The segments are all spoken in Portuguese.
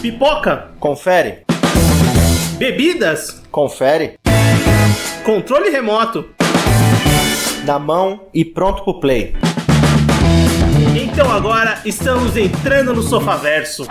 Pipoca. Confere. Bebidas. Confere. Controle remoto. Na mão e pronto pro play. Então agora estamos entrando no Sofaverso.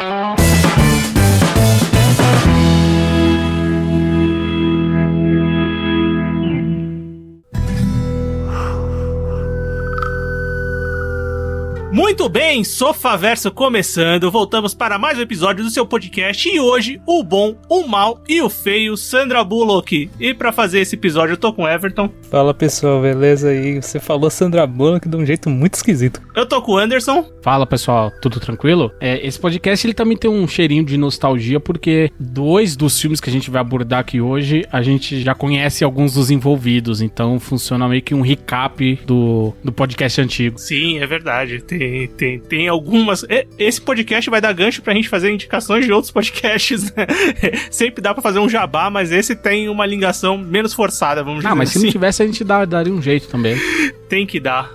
Muito bem, Sofaverso começando, voltamos para mais um episódio do seu podcast e hoje o bom, o mal e o feio, Sandra Bullock. E para fazer esse episódio eu tô com o Everton. Fala pessoal, beleza? E você falou Sandra Bullock de um jeito muito esquisito. Eu tô com o Anderson. Fala pessoal, tudo tranquilo? Esse podcast ele também tem um cheirinho de nostalgia porque dois dos filmes que a gente vai abordar aqui hoje a gente já conhece alguns dos envolvidos, então funciona meio que um recap do podcast antigo. Sim, é verdade. Tem algumas... Esse podcast vai dar gancho pra gente fazer indicações de outros podcasts, né? Sempre dá pra fazer um jabá, mas esse tem uma ligação menos forçada, vamos dizer assim. Mas se não tivesse, a gente daria um jeito também. Tem que dar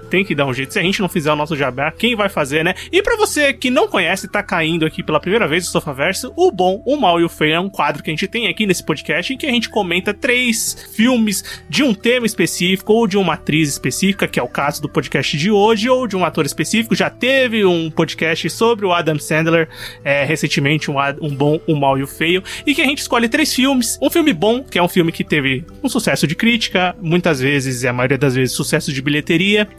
um jeito. Se a gente não fizer o nosso jabá, quem vai fazer, né? E pra você que não conhece, tá caindo aqui pela primeira vez no Sofaverso, o bom, o mal e o feio é um quadro que a gente tem aqui nesse podcast em que a gente comenta 3 filmes de um tema específico ou de uma atriz específica, que é o caso do podcast de hoje, ou de um ator específico. Já teve um podcast sobre o Adam Sandler recentemente, um bom, um mal e o feio, e que a gente escolhe 3 filmes. Um filme bom, que é um filme que teve um sucesso de crítica, muitas vezes, e a maioria das vezes, sucesso de bilheteria.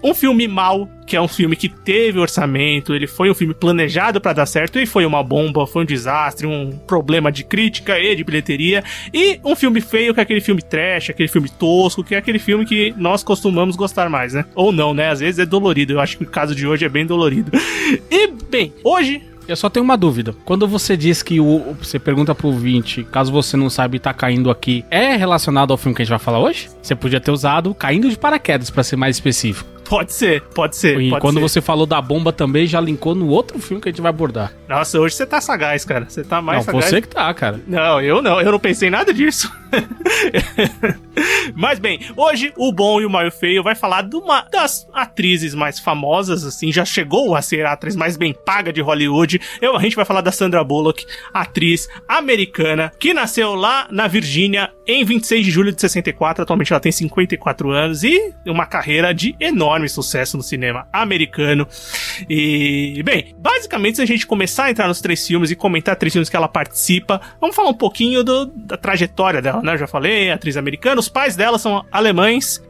Um filme mal, que é um filme que teve orçamento, ele foi um filme planejado pra dar certo e foi uma bomba, foi um desastre, um problema de crítica e de bilheteria. E um filme feio, que é aquele filme trash, aquele filme tosco, que é aquele filme que nós costumamos gostar mais, né? Ou não, né? Às vezes é dolorido. Eu acho que o caso de hoje é bem dolorido. E, bem, hoje... Eu só tenho uma dúvida. Quando você diz que você pergunta pro ouvinte, caso você não saiba e tá caindo aqui, é relacionado ao filme que a gente vai falar hoje? Você podia ter usado Caindo de Paraquedas, pra ser mais específico. Pode ser. E quando você falou da bomba também, já linkou no outro filme que a gente vai abordar. Nossa, hoje você tá sagaz, cara. Você tá mais sagaz. Não, você que tá, cara. Não, eu não pensei em nada disso. Mas bem, hoje o bom e o mal e o feio vai falar de uma das atrizes mais famosas, assim, já chegou a ser a atriz mais bem paga de Hollywood. A gente vai falar da Sandra Bullock, atriz americana, que nasceu lá na Virgínia em 26 de julho de 64, atualmente ela tem 54 anos e uma carreira de enorme sucesso no cinema americano. E, bem, basicamente se a gente começar a entrar nos 3 filmes e comentar 3 filmes que ela participa, vamos falar um pouquinho da trajetória dela, né? Eu já falei, atriz americana, os pais dela são alemães,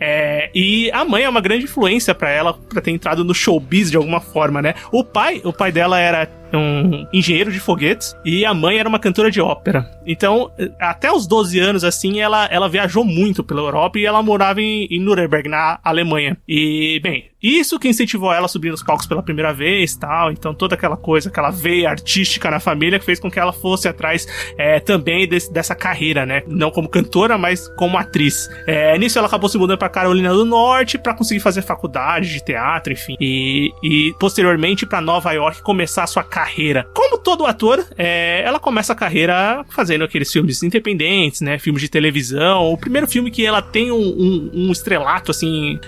e a mãe é uma grande influência pra ela, pra ter entrado no showbiz de alguma forma, né? O pai dela era um engenheiro de foguetes e a mãe era uma cantora de ópera. Então, até os 12 anos, assim, ela viajou muito pela Europa e ela morava em Nuremberg, na Alemanha. E, bem, isso que incentivou ela a subir nos palcos pela primeira vez, tal. Então, toda aquela coisa, aquela veia artística na família que fez com que ela fosse atrás também dessa carreira, né? Não como cantora, mas como atriz. Nisso, ela acabou se mudando pra Carolina do Norte pra conseguir fazer faculdade de teatro, enfim. E posteriormente pra Nova York começar a sua carreira. Como todo ator, ela começa a carreira fazendo aqueles filmes independentes, né? Filmes de televisão. O primeiro filme que ela tem um estrelato, assim,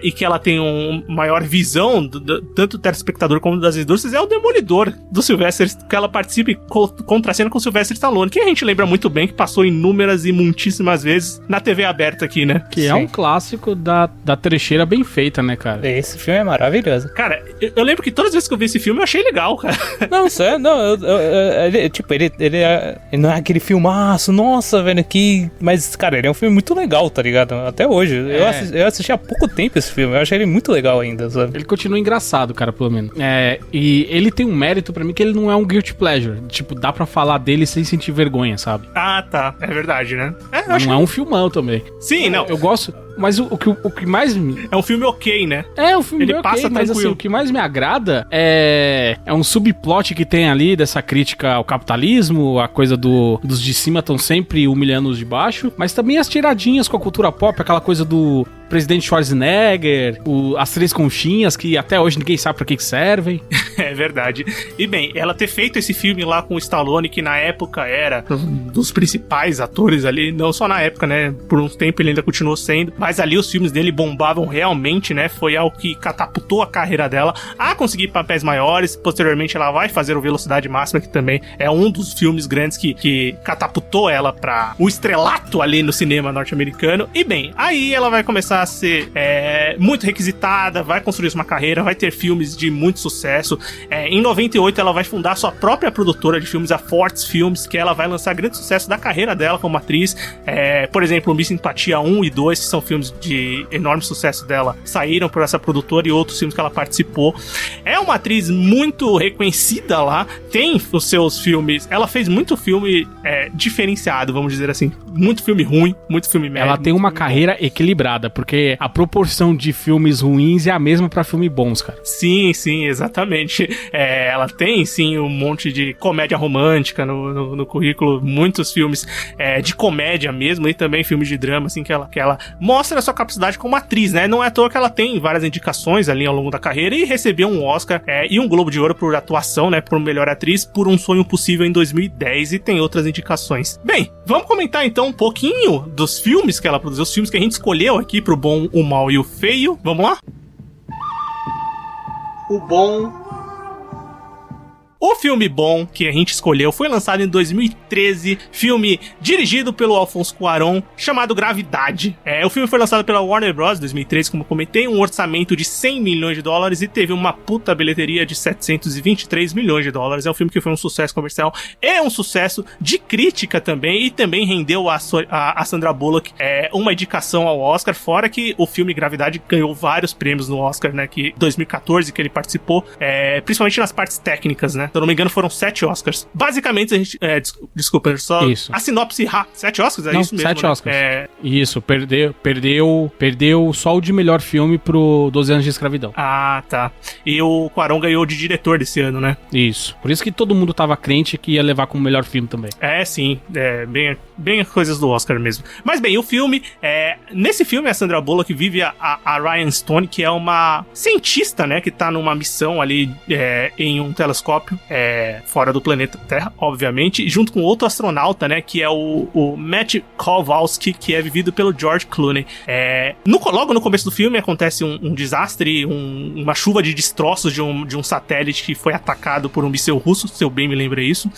e que ela tem uma maior visão, tanto do telespectador como das indústrias, é o Demolidor, do Sylvester, que ela participa e contracena com o Sylvester Stallone, que a gente lembra muito bem, que passou inúmeras e muitíssimas vezes na TV aberta aqui, né? Que é um clássico da trecheira bem feita, né, cara? Esse filme é maravilhoso. Cara, eu lembro que todas as vezes que eu vi esse filme eu achei legal, cara. Não, sério, não, ele não é aquele filmaço, nossa, velho, mas, cara, ele é um filme muito legal, tá ligado? Até hoje. Eu assisti há pouco tempo esse filme, eu achei ele muito legal ainda, sabe? Ele continua engraçado, cara, pelo menos. E ele tem um mérito pra mim que ele não é um guilty pleasure. Tipo, dá pra falar dele sem sentir vergonha, sabe? Ah, tá. É verdade, né? Não é um filmão também. Sim, não. Eu gosto... Mas o que mais me... É um filme ok, né? É um filme ele ok, passa mas tranquilo. assim, o que mais me agrada é um subplot que tem ali dessa crítica ao capitalismo, a coisa dos de cima estão sempre humilhando os de baixo, mas também as tiradinhas com a cultura pop, aquela coisa do presidente Schwarzenegger, as três conchinhas, que até hoje ninguém sabe pra que servem. É verdade. E bem, ela ter feito esse filme lá com o Stallone, que na época era um dos principais atores ali, não só na época, né? Por um tempo ele ainda continuou sendo, mas ali os filmes dele bombavam realmente, né? Foi algo que catapultou a carreira dela a conseguir papéis maiores. Posteriormente ela vai fazer o Velocidade Máxima, que também é um dos filmes grandes que catapultou ela pra o estrelato ali no cinema norte-americano. E bem, aí ela vai começar a ser muito requisitada, vai construir uma carreira, vai ter filmes de muito sucesso. Em 98 ela vai fundar sua própria produtora de filmes, a Fortes Filmes, que ela vai lançar grande sucesso da carreira dela como atriz. Por exemplo, Miss Simpatia 1 e 2, que são filmes de enorme sucesso dela, saíram por essa produtora, e outros filmes que ela participou. É uma atriz muito reconhecida lá, tem os seus filmes, ela fez muito filme diferenciado, vamos dizer assim, muito filme ruim, muito filme médio. Ela tem uma carreira equilibrada, porque a proporção de filmes ruins é a mesma pra filmes bons, cara. Sim, exatamente. Ela tem, sim, um monte de comédia romântica no currículo, muitos filmes de comédia mesmo, e também filmes de drama, assim, que ela mostra a sua capacidade como atriz, né? Não é à toa que ela tem várias indicações ali ao longo da carreira e recebeu um Oscar e um Globo de Ouro por atuação, né? Por melhor atriz, por Um Sonho Possível em 2010, e tem outras indicações. Bem, vamos comentar então um pouquinho dos filmes que ela produziu, os filmes que a gente escolheu aqui pro bom, o mal e o feio. Vamos lá? O bom. O filme bom que a gente escolheu foi lançado em 2013, filme dirigido pelo Alfonso Cuarón, chamado Gravidade. O filme foi lançado pela Warner Bros. em 2013, como eu comentei, um orçamento de $100 milhões e teve uma puta bilheteria de $723 milhões. É um filme que foi um sucesso comercial, um sucesso de crítica também, e também rendeu a Sandra Bullock uma indicação ao Oscar, fora que o filme Gravidade ganhou vários prêmios no Oscar, né, que 2014 que ele participou, principalmente nas partes técnicas, né. Se eu não me engano, foram 7 Oscars. Basicamente, a gente... desculpa, só... Isso. A sinopse... 7 Oscars? Não, Isso mesmo, 7 né? Oscars. Isso, perdeu só o de melhor filme pro 12 Anos de Escravidão. Ah, tá. E o Cuarón ganhou de diretor desse ano, né? Isso. Por isso que todo mundo tava crente que ia levar como melhor filme também. Sim. Bem coisas do Oscar mesmo. Mas bem, o filme... nesse filme, a Sandra Bullock vive a Ryan Stone, que é uma cientista, né? Que tá numa missão ali em um telescópio fora do planeta Terra, obviamente, junto com outro astronauta, né, que é o Matt Kowalski, que é vivido pelo George Clooney. Logo no começo do filme acontece um desastre, uma chuva de destroços de um satélite que foi atacado por um míssil russo, se eu bem me lembro isso.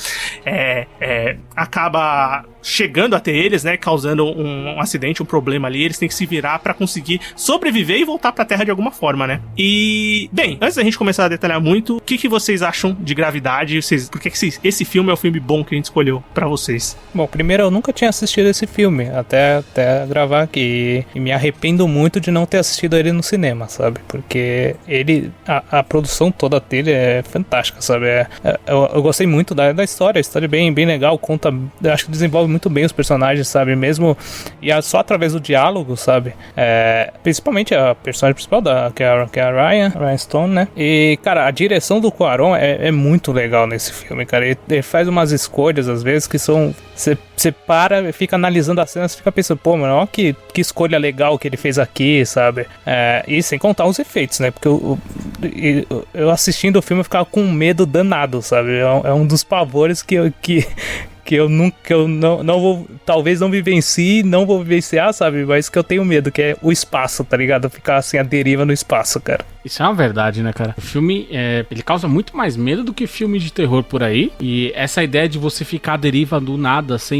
Acaba chegando até eles, né, causando um acidente, um problema ali. Eles têm que se virar pra conseguir sobreviver e voltar pra Terra de alguma forma, né? E, bem, antes da gente começar a detalhar muito, o que vocês acham de Gravidade? Por que esse filme é o filme bom que a gente escolheu pra vocês? Bom, primeiro, eu nunca tinha assistido esse filme, até gravar aqui, e me arrependo muito de não ter assistido ele no cinema, sabe? Porque a produção toda dele é fantástica, sabe? Eu gostei muito da história, a história é bem legal, acho que desenvolve muito bem os personagens, sabe? Mesmo, e só através do diálogo, sabe? Principalmente a personagem principal, que é a Ryan Stone, né? E, cara, a direção do Cuarón é muito legal nesse filme, cara. Ele faz umas escolhas, às vezes, que são... Você para e fica analisando a cena, você fica pensando, pô, mano, olha que escolha legal que ele fez aqui, sabe? E sem contar os efeitos, né? Porque eu assistindo o filme eu ficava com medo danado, sabe? É um dos pavores que eu não vou, talvez não vivencie, não vou vivenciar, sabe? Mas que eu tenho medo, que é o espaço, tá ligado? Ficar assim, a deriva no espaço, cara. Isso é uma verdade, né, cara? O filme, ele causa muito mais medo do que filme de terror por aí. E essa ideia de você ficar à deriva do nada, você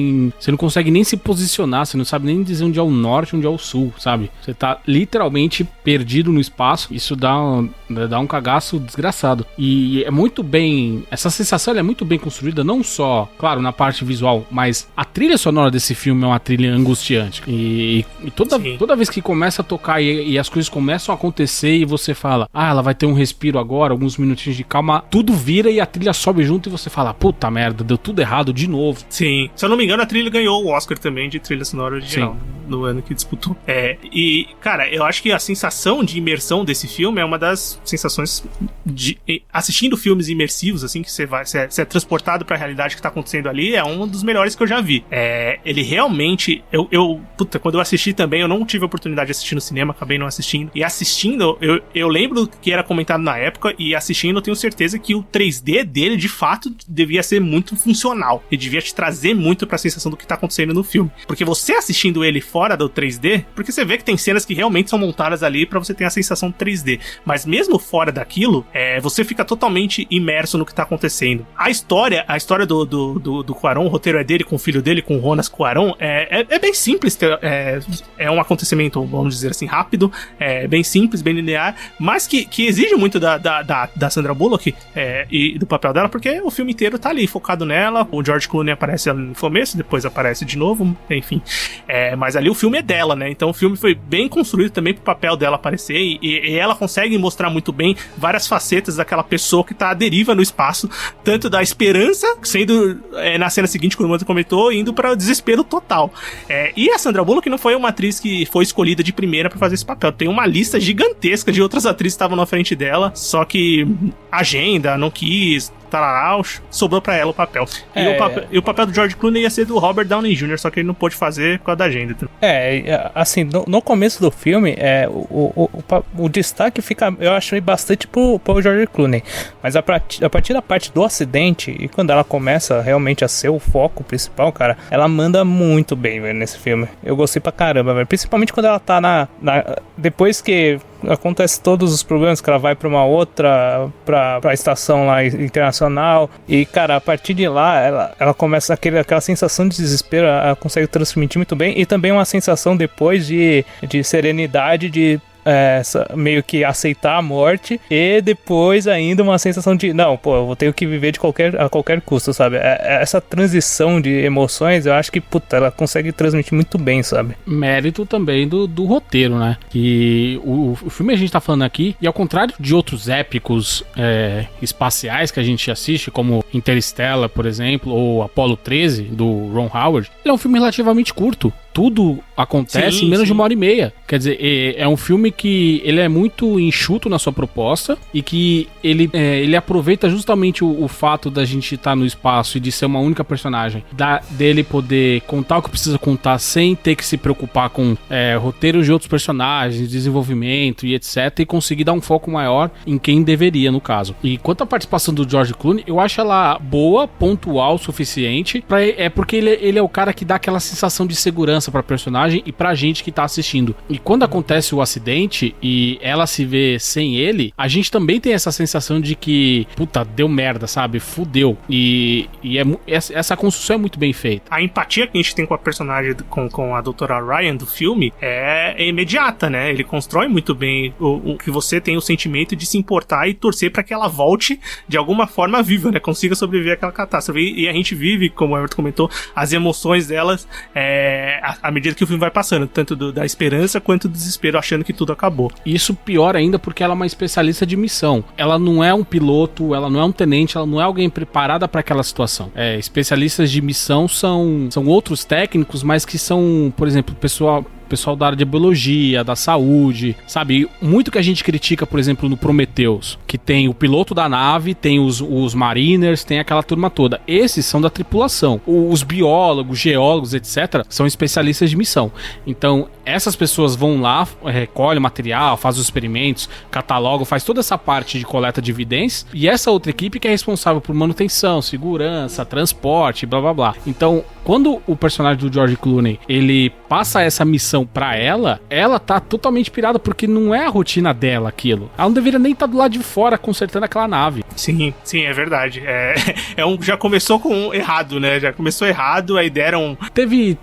não consegue nem se posicionar, você não sabe nem dizer onde é o norte, onde é o sul, sabe? Você tá literalmente perdido no espaço. Isso dá um cagaço desgraçado. E é muito bem... Essa sensação é muito bem construída, não só, claro, na parte visual, mas a trilha sonora desse filme é uma trilha angustiante. E toda vez que começa a tocar e as coisas começam a acontecer e você fala, ela vai ter um respiro agora, alguns minutinhos de calma, tudo vira e a trilha sobe junto e você fala, puta merda, deu tudo errado de novo. Sim, se eu não me engano, a trilha ganhou o Oscar também de trilha sonora original no ano que disputou. E, cara, eu acho que a sensação de imersão desse filme é uma das sensações de assistindo filmes imersivos, assim, que você é transportado pra realidade que tá acontecendo ali, é um dos melhores que eu já vi. ele realmente... Puta, quando eu assisti também, eu não tive a oportunidade de assistir no cinema, acabei não assistindo. E assistindo, eu lembro que era comentado na época, e assistindo eu tenho certeza que o 3D dele, de fato, devia ser muito funcional. Ele devia te trazer muito pra sensação do que tá acontecendo no filme. Porque você assistindo ele fora do 3D, porque você vê que tem cenas que realmente são montadas ali pra você ter a sensação 3D. Mas mesmo fora daquilo, você fica totalmente imerso no que tá acontecendo. A história do Cuarón, o roteiro é dele com o filho dele, com o Jonas Cuarón, é bem simples, é um acontecimento, vamos dizer assim, rápido, bem simples, bem linear, mas que exige muito da Sandra Bullock e do papel dela, porque o filme inteiro tá ali, focado nela. O George Clooney aparece ali no começo, depois aparece de novo, enfim. Mas ali o filme é dela, né? Então o filme foi bem construído também pro papel dela aparecer, e ela consegue mostrar muito bem várias facetas daquela pessoa que tá à deriva no espaço, tanto da esperança, sendo na cena seguinte, como o Mano comentou, indo para o desespero total. E a Sandra Bullock não foi uma atriz que foi escolhida de primeira para fazer esse papel. Tem uma lista gigantesca de outras atrizes que estavam na frente dela, só que a agenda não quis, sobrou pra ela o papel. E o papel do George Clooney ia ser do Robert Downey Jr., só que ele não pôde fazer por causa da agenda. Assim, no começo do filme, o destaque fica, eu achei, bastante pro George Clooney. Mas a partir da parte do acidente, e quando ela começa realmente a ser o foco principal, cara, ela manda muito bem, velho, nesse filme. Eu gostei pra caramba, velho. Principalmente quando ela tá depois que acontece todos os problemas, que ela vai pra uma outra, pra estação lá internacional, e cara, a partir de lá ela começa aquela sensação de desespero, ela consegue transmitir muito bem, e também uma sensação depois de serenidade, de meio que aceitar a morte, e depois ainda uma sensação de não, pô, eu vou ter que viver a qualquer custo, sabe? Essa transição de emoções, eu acho que, puta, ela consegue transmitir muito bem, sabe? Mérito também do roteiro, né? Que o filme a gente tá falando aqui, e ao contrário de outros épicos espaciais que a gente assiste, como Interstellar, por exemplo, ou Apollo 13, do Ron Howard, ele é um filme relativamente curto. Tudo acontece em menos de 1h30. Quer dizer, é um filme que ele é muito enxuto na sua proposta, e que ele aproveita justamente o fato da gente estar no espaço e de ser uma única personagem, dele poder contar o que precisa contar sem ter que se preocupar com roteiros de outros personagens, desenvolvimento e etc, e conseguir dar um foco maior em quem deveria, no caso. E quanto à participação do George Clooney, eu acho ela boa, pontual o suficiente, porque ele é o cara que dá aquela sensação de segurança pra personagem e pra gente que tá assistindo. E quando acontece o acidente e ela se vê sem ele, a gente também tem essa sensação de que, puta, deu merda, sabe? Fudeu. E essa construção é muito bem feita. A empatia que a gente tem com a personagem, com a doutora Ryan do filme, é imediata, né? Ele constrói muito bem o que você tem o sentimento de se importar e torcer pra que ela volte de alguma forma viva, né? Consiga sobreviver àquela catástrofe. E a gente vive, como o Everton comentou, as emoções delas à medida que o filme vai passando, tanto da esperança quanto do desespero, achando que tudo acabou. Isso pior ainda porque ela é uma especialista de missão. Ela não é um piloto, ela não é um tenente, ela não é alguém preparada para aquela situação. Especialistas de missão são outros técnicos, mas que são, por exemplo, pessoal da área de biologia, da saúde, sabe? Muito que a gente critica, por exemplo, no Prometheus, que tem o piloto da nave, tem os mariners, tem aquela turma toda. Esses são da tripulação. Os biólogos, geólogos, etc., são especialistas de missão. Então, essas pessoas vão lá, recolhem o material, fazem os experimentos, catalogam, faz toda essa parte de coleta de evidências, e essa outra equipe que é responsável por manutenção, segurança, transporte, blá blá blá. Então, quando o personagem do George Clooney, ele passa essa missão pra ela tá totalmente pirada, porque não é a rotina dela aquilo. Ela não deveria nem estar do lado de fora consertando aquela nave. Sim, é verdade. Já começou com errado, né? Já começou errado, aí deram... Teve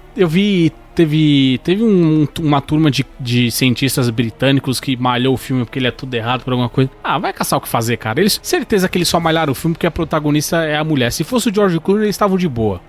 uma turma de cientistas britânicos que malhou o filme porque ele é tudo errado por alguma coisa. Vai caçar o que fazer, cara. Certeza que eles só malharam o filme porque a protagonista é a mulher. Se fosse o George Clooney, eles estavam de boa.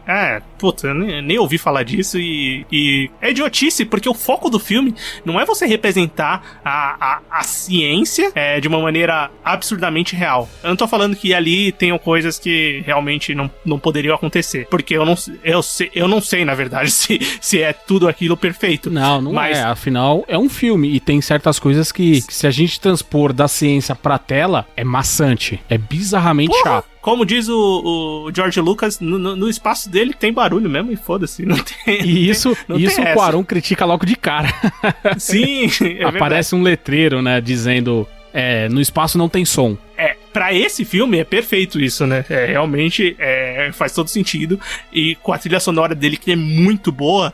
Puta, eu nem ouvi falar disso, e é idiotice, porque o foco do filme não é você representar a ciência de uma maneira absurdamente real. Eu não tô falando que ali tenham coisas que realmente não poderiam acontecer, porque eu não sei, na verdade, se é tudo aquilo perfeito. Não é. Afinal, é um filme, e tem certas coisas que se a gente transpor da ciência pra tela, é maçante. É bizarramente chato. como diz o George Lucas, no espaço dele tem barulho mesmo e foda-se. Não tem. E isso o Cuarón critica logo de cara. Sim, aparece um letreiro, né, dizendo no espaço não tem som. Pra esse filme é perfeito isso, né? Realmente faz todo sentido. E com a trilha sonora dele, que é muito boa,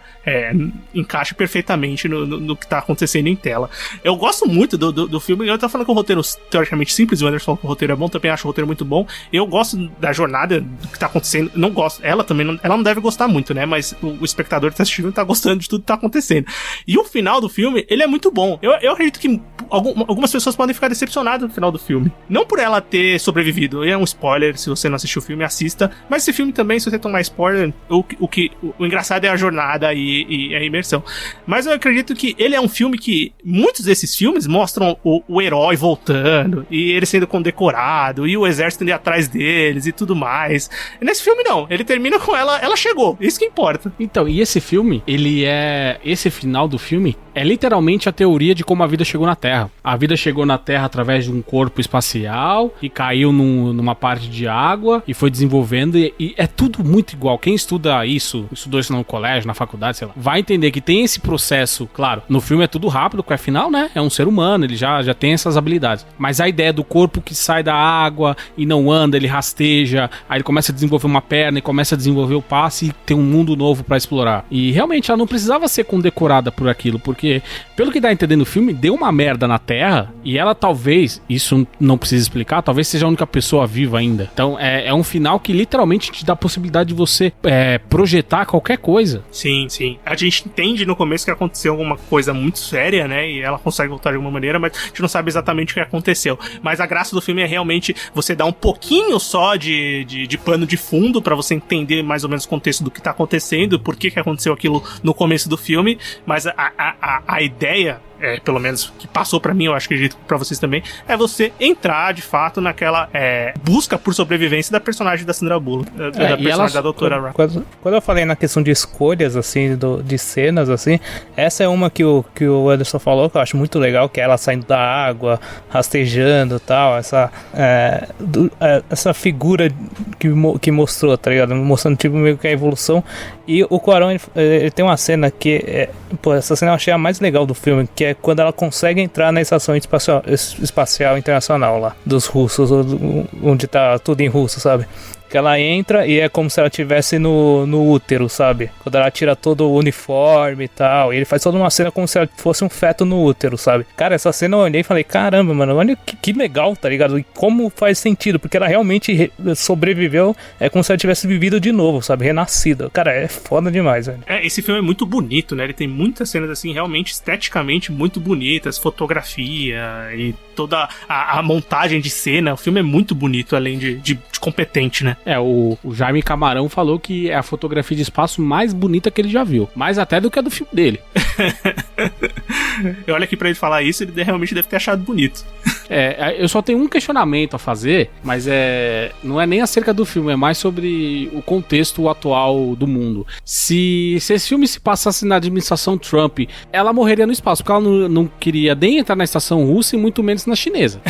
encaixa perfeitamente no que tá acontecendo em tela. Eu gosto muito do filme. Eu tô falando que o roteiro teoricamente simples, o Anderson falou que o roteiro é bom, também acho o roteiro muito bom. Eu gosto da jornada, do que tá acontecendo. Não gosto. Ela também ela não deve gostar muito, né? Mas o espectador que tá assistindo tá gostando de tudo que tá acontecendo. E o final do filme, ele é muito bom. Eu acredito que algumas pessoas podem ficar decepcionadas no final do filme. Não por ela ter sobrevivido. É um spoiler, se você não assistiu o filme, assista. Mas esse filme também, se você tomar spoiler, o engraçado é a jornada e a imersão. Mas eu acredito que ele é um filme que muitos desses filmes mostram o herói voltando, e ele sendo condecorado, e o exército indo atrás deles e tudo mais. E nesse filme não, ele termina com ela chegou, isso que importa. Então, e esse filme, esse final do filme é literalmente a teoria de como a vida chegou na Terra. A vida chegou na Terra através de um corpo espacial e caiu numa parte de água e foi desenvolvendo, e é tudo muito igual. Quem estudou isso no colégio, na faculdade, sei lá, vai entender que tem esse processo. Claro, no filme é tudo rápido, porque afinal, né, é um ser humano, ele já tem essas habilidades. Mas a ideia do corpo que sai da água e não anda, ele rasteja, aí ele começa a desenvolver uma perna e começa a desenvolver o passe e tem um mundo novo pra explorar. E realmente ela não precisava ser condecorada por aquilo, porque pelo que dá a entender no filme, deu uma merda na Terra e ela talvez, isso não precisa explicar, talvez seja a única pessoa viva ainda. Então é um final que literalmente te dá a possibilidade de você projetar qualquer coisa. Sim, sim. A gente entende no começo que aconteceu alguma coisa muito séria, né? E ela consegue voltar de alguma maneira, mas a gente não sabe exatamente o que aconteceu. Mas a graça do filme é realmente você dar um pouquinho só de pano de fundo pra você entender mais ou menos o contexto do que tá acontecendo, por que aconteceu aquilo no começo do filme. Mas a ideia, pelo menos que passou pra mim, eu acho que acredito pra vocês também, é você entrar de fato naquela busca por sobrevivência da personagem da Sandra Bullock, da personagem da Doutora Ra. Quando eu falei na questão de escolhas, assim, de cenas, assim, essa é uma que o Anderson falou, que eu acho muito legal, que é ela saindo da água, rastejando e tal, essa figura que mostrou, tá ligado? Mostrando tipo meio que a evolução. E o Cuarón, ele tem uma cena que essa cena eu achei a mais legal do filme, que é quando ela consegue entrar na estação espacial internacional lá, dos russos, onde tá tudo em russo, sabe? Que ela entra e é como se ela estivesse no útero, sabe? Quando ela tira todo o uniforme e tal. E ele faz toda uma cena como se ela fosse um feto no útero, sabe? Cara, essa cena eu olhei e falei, caramba, mano, olha que legal, tá ligado? E como faz sentido, porque ela realmente sobreviveu, é como se ela tivesse vivido de novo, sabe? Renascida. Cara, é foda demais, velho. Esse filme é muito bonito, né? Ele tem muitas cenas, assim, realmente esteticamente muito bonitas, fotografia e toda a montagem de cena. O filme é muito bonito, além de competente, né? O Jaime Camarão falou que é a fotografia de espaço mais bonita que ele já viu. Mais até do que a do filme dele. Eu olho aqui pra ele falar isso, ele realmente deve ter achado bonito. Eu só tenho um questionamento a fazer, mas não é nem acerca do filme, é mais sobre o contexto atual do mundo. Se esse filme se passasse na administração Trump, ela morreria no espaço, porque ela não queria nem entrar na estação russa e muito menos na chinesa.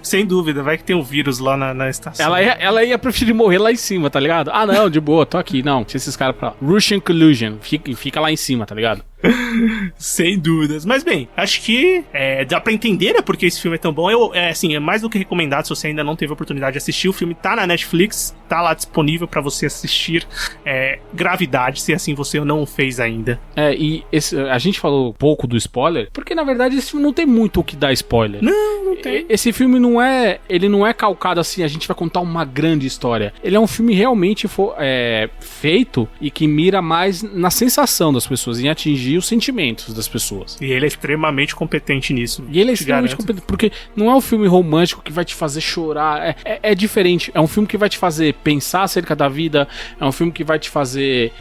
Sem dúvida, vai que tem um vírus lá na estação. Ela ia preferir morrer lá em cima, tá ligado? Ah, não, de boa, tô aqui. Não, tinha esses caras pra lá. Russian Collusion, fica lá em cima, tá ligado? Sem dúvidas. Mas bem, acho que dá pra entender, né, porque esse filme é tão bom. É mais do que recomendado. Se você ainda não teve a oportunidade de assistir, o filme tá na Netflix, tá lá disponível pra você assistir. Gravidade, se assim você não o fez ainda. A gente falou pouco do spoiler, porque na verdade esse filme não tem muito o que dar spoiler. Não tem. Esse filme não é calcado assim, a gente vai contar uma grande história. Ele é um filme realmente feito e que mira mais na sensação das pessoas, em atingir os sentimentos das pessoas. E ele é extremamente competente nisso. E ele é extremamente competente, porque não é um filme romântico que vai te fazer chorar. É diferente. É um filme que vai te fazer pensar acerca da vida. É um filme que vai te fazer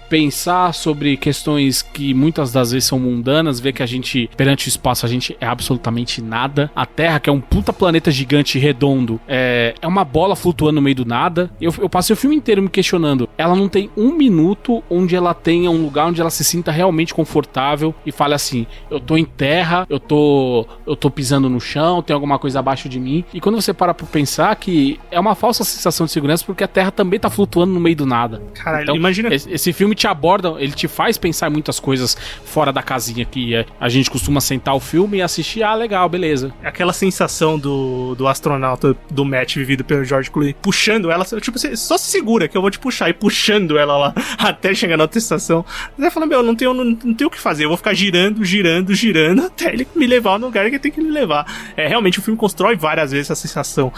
pensar sobre questões que muitas das vezes são mundanas. Ver que a gente, perante o espaço, a gente é absolutamente nada. A Terra, que é um puta planeta gigante redondo é uma bola flutuando no meio do nada. Eu passei o filme inteiro me questionando. Ela não tem um minuto onde ela tenha um lugar onde ela se sinta realmente confortável e fale assim, eu tô em terra, eu tô pisando no chão, tem alguma coisa abaixo de mim. E quando você para pra pensar que é uma falsa sensação de segurança porque a terra também tá flutuando no meio do nada. Caralho, então, imagina... Esse filme te aborda, ele te faz pensar em muitas coisas fora da casinha que a gente costuma sentar o filme e assistir, legal, beleza. Aquela sensação do astronauta do Matt vivido pelo George Clooney puxando ela, tipo, você só se segura que eu vou te puxar, e puxando ela lá até chegar na outra estação. Você fala, não tenho o que fazer, eu vou ficar girando até ele me levar no lugar que ele tem que me levar. Realmente o filme constrói várias vezes essa sensação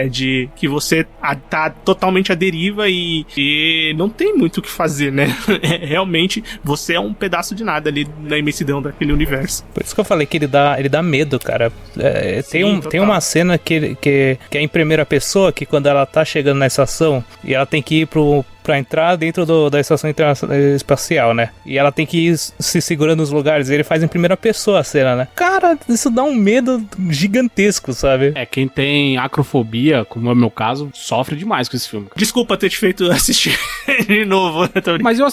de que você tá totalmente à deriva e não tem muito o que fazer, né? Realmente você é um pedaço de nada ali na imensidão daquele universo. Por isso que eu falei que ele dá medo, cara. Tem uma cena que é em primeira pessoa, que quando ela tá chegando na estação e ela tem que ir pra entrar dentro da estação espacial, né? E ela tem que ir se segurando nos lugares. E ele faz em primeira pessoa a cena, né? Cara, isso dá um medo gigantesco, sabe? Quem tem acrofobia, como é o meu caso, sofre demais com esse filme. Desculpa ter te feito assistir de novo. Mas eu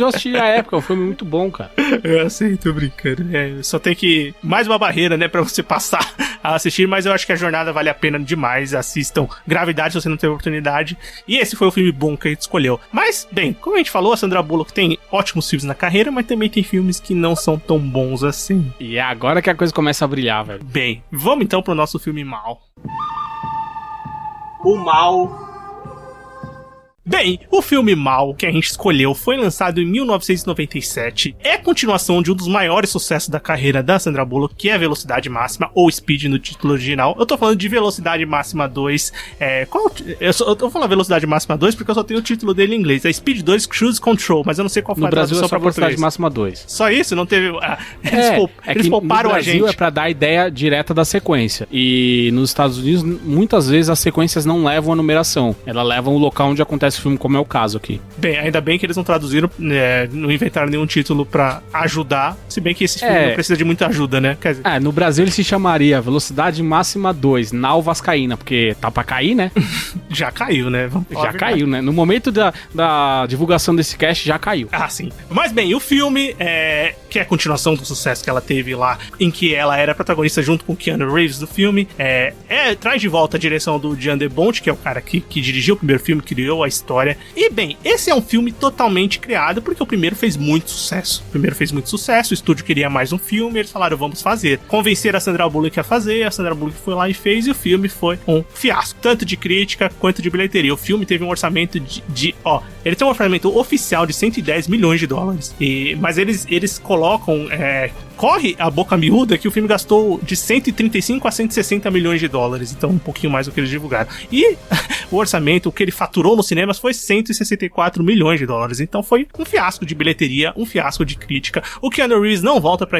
assisti a época, o filme é muito bom, cara. Eu sei, tô brincando. Só tem que... mais uma barreira, né, pra você passar a assistir, mas eu acho que a jornada vale a pena demais. Assistam Gravidade se você não teve oportunidade. E esse foi o filme bom que a gente escolheu. Mas, bem, como a gente falou, a Sandra Bullock tem ótimos filmes na carreira, mas também tem filmes que não são tão bons assim. E é agora que a coisa começa a brilhar, velho. Bem, vamos então pro nosso filme Mal. O Mal... Bem, o filme Mal, que a gente escolheu, foi lançado em 1997. É a continuação de um dos maiores sucessos da carreira da Sandra Bullock, que é Velocidade Máxima, ou Speed no título original. Eu tô falando de Velocidade Máxima 2. Eu tô falando Velocidade Máxima 2 porque eu só tenho o título dele em inglês. É Speed 2 Cruise Control, mas eu não sei qual foi a tradução pra português. Velocidade Máxima 2. Só isso? Não teve... eles pouparam a gente. No Brasil é pra dar a ideia direta da sequência. E nos Estados Unidos, muitas vezes as sequências não levam a numeração. Elas levam o local onde acontece o filme, como é o caso aqui. Bem, ainda bem que eles não traduziram, não inventaram nenhum título pra ajudar, se bem que esse filme não precisa de muita ajuda, né? Quer dizer... no Brasil ele se chamaria Velocidade Máxima 2, Nau Vascaína, porque tá pra cair, né? Já caiu, né? Já caiu, né? No momento da divulgação desse cast, já caiu. Ah, sim. Mas bem, o filme, que é a continuação do sucesso que ela teve lá, em que ela era protagonista junto com Keanu Reeves do filme, traz de volta a direção do Jan de Bont, que é o cara que dirigiu o primeiro filme, criou a história. E bem, esse é um filme totalmente criado porque o primeiro fez muito sucesso. O estúdio queria mais um filme, eles falaram, vamos fazer. Convenceram a Sandra Bullock a fazer, a Sandra Bullock foi lá e fez, e o filme foi um fiasco, tanto de crítica quanto de bilheteria. O filme teve um orçamento ele tem um orçamento oficial de 110 milhões de dólares. Mas eles colocam... corre a boca miúda que o filme gastou de 135 a 160 milhões de dólares, então um pouquinho mais do que eles divulgaram. E o orçamento, o que ele faturou nos cinemas foi 164 milhões de dólares, então foi um fiasco de bilheteria, um fiasco de crítica. O Keanu Reeves não volta pra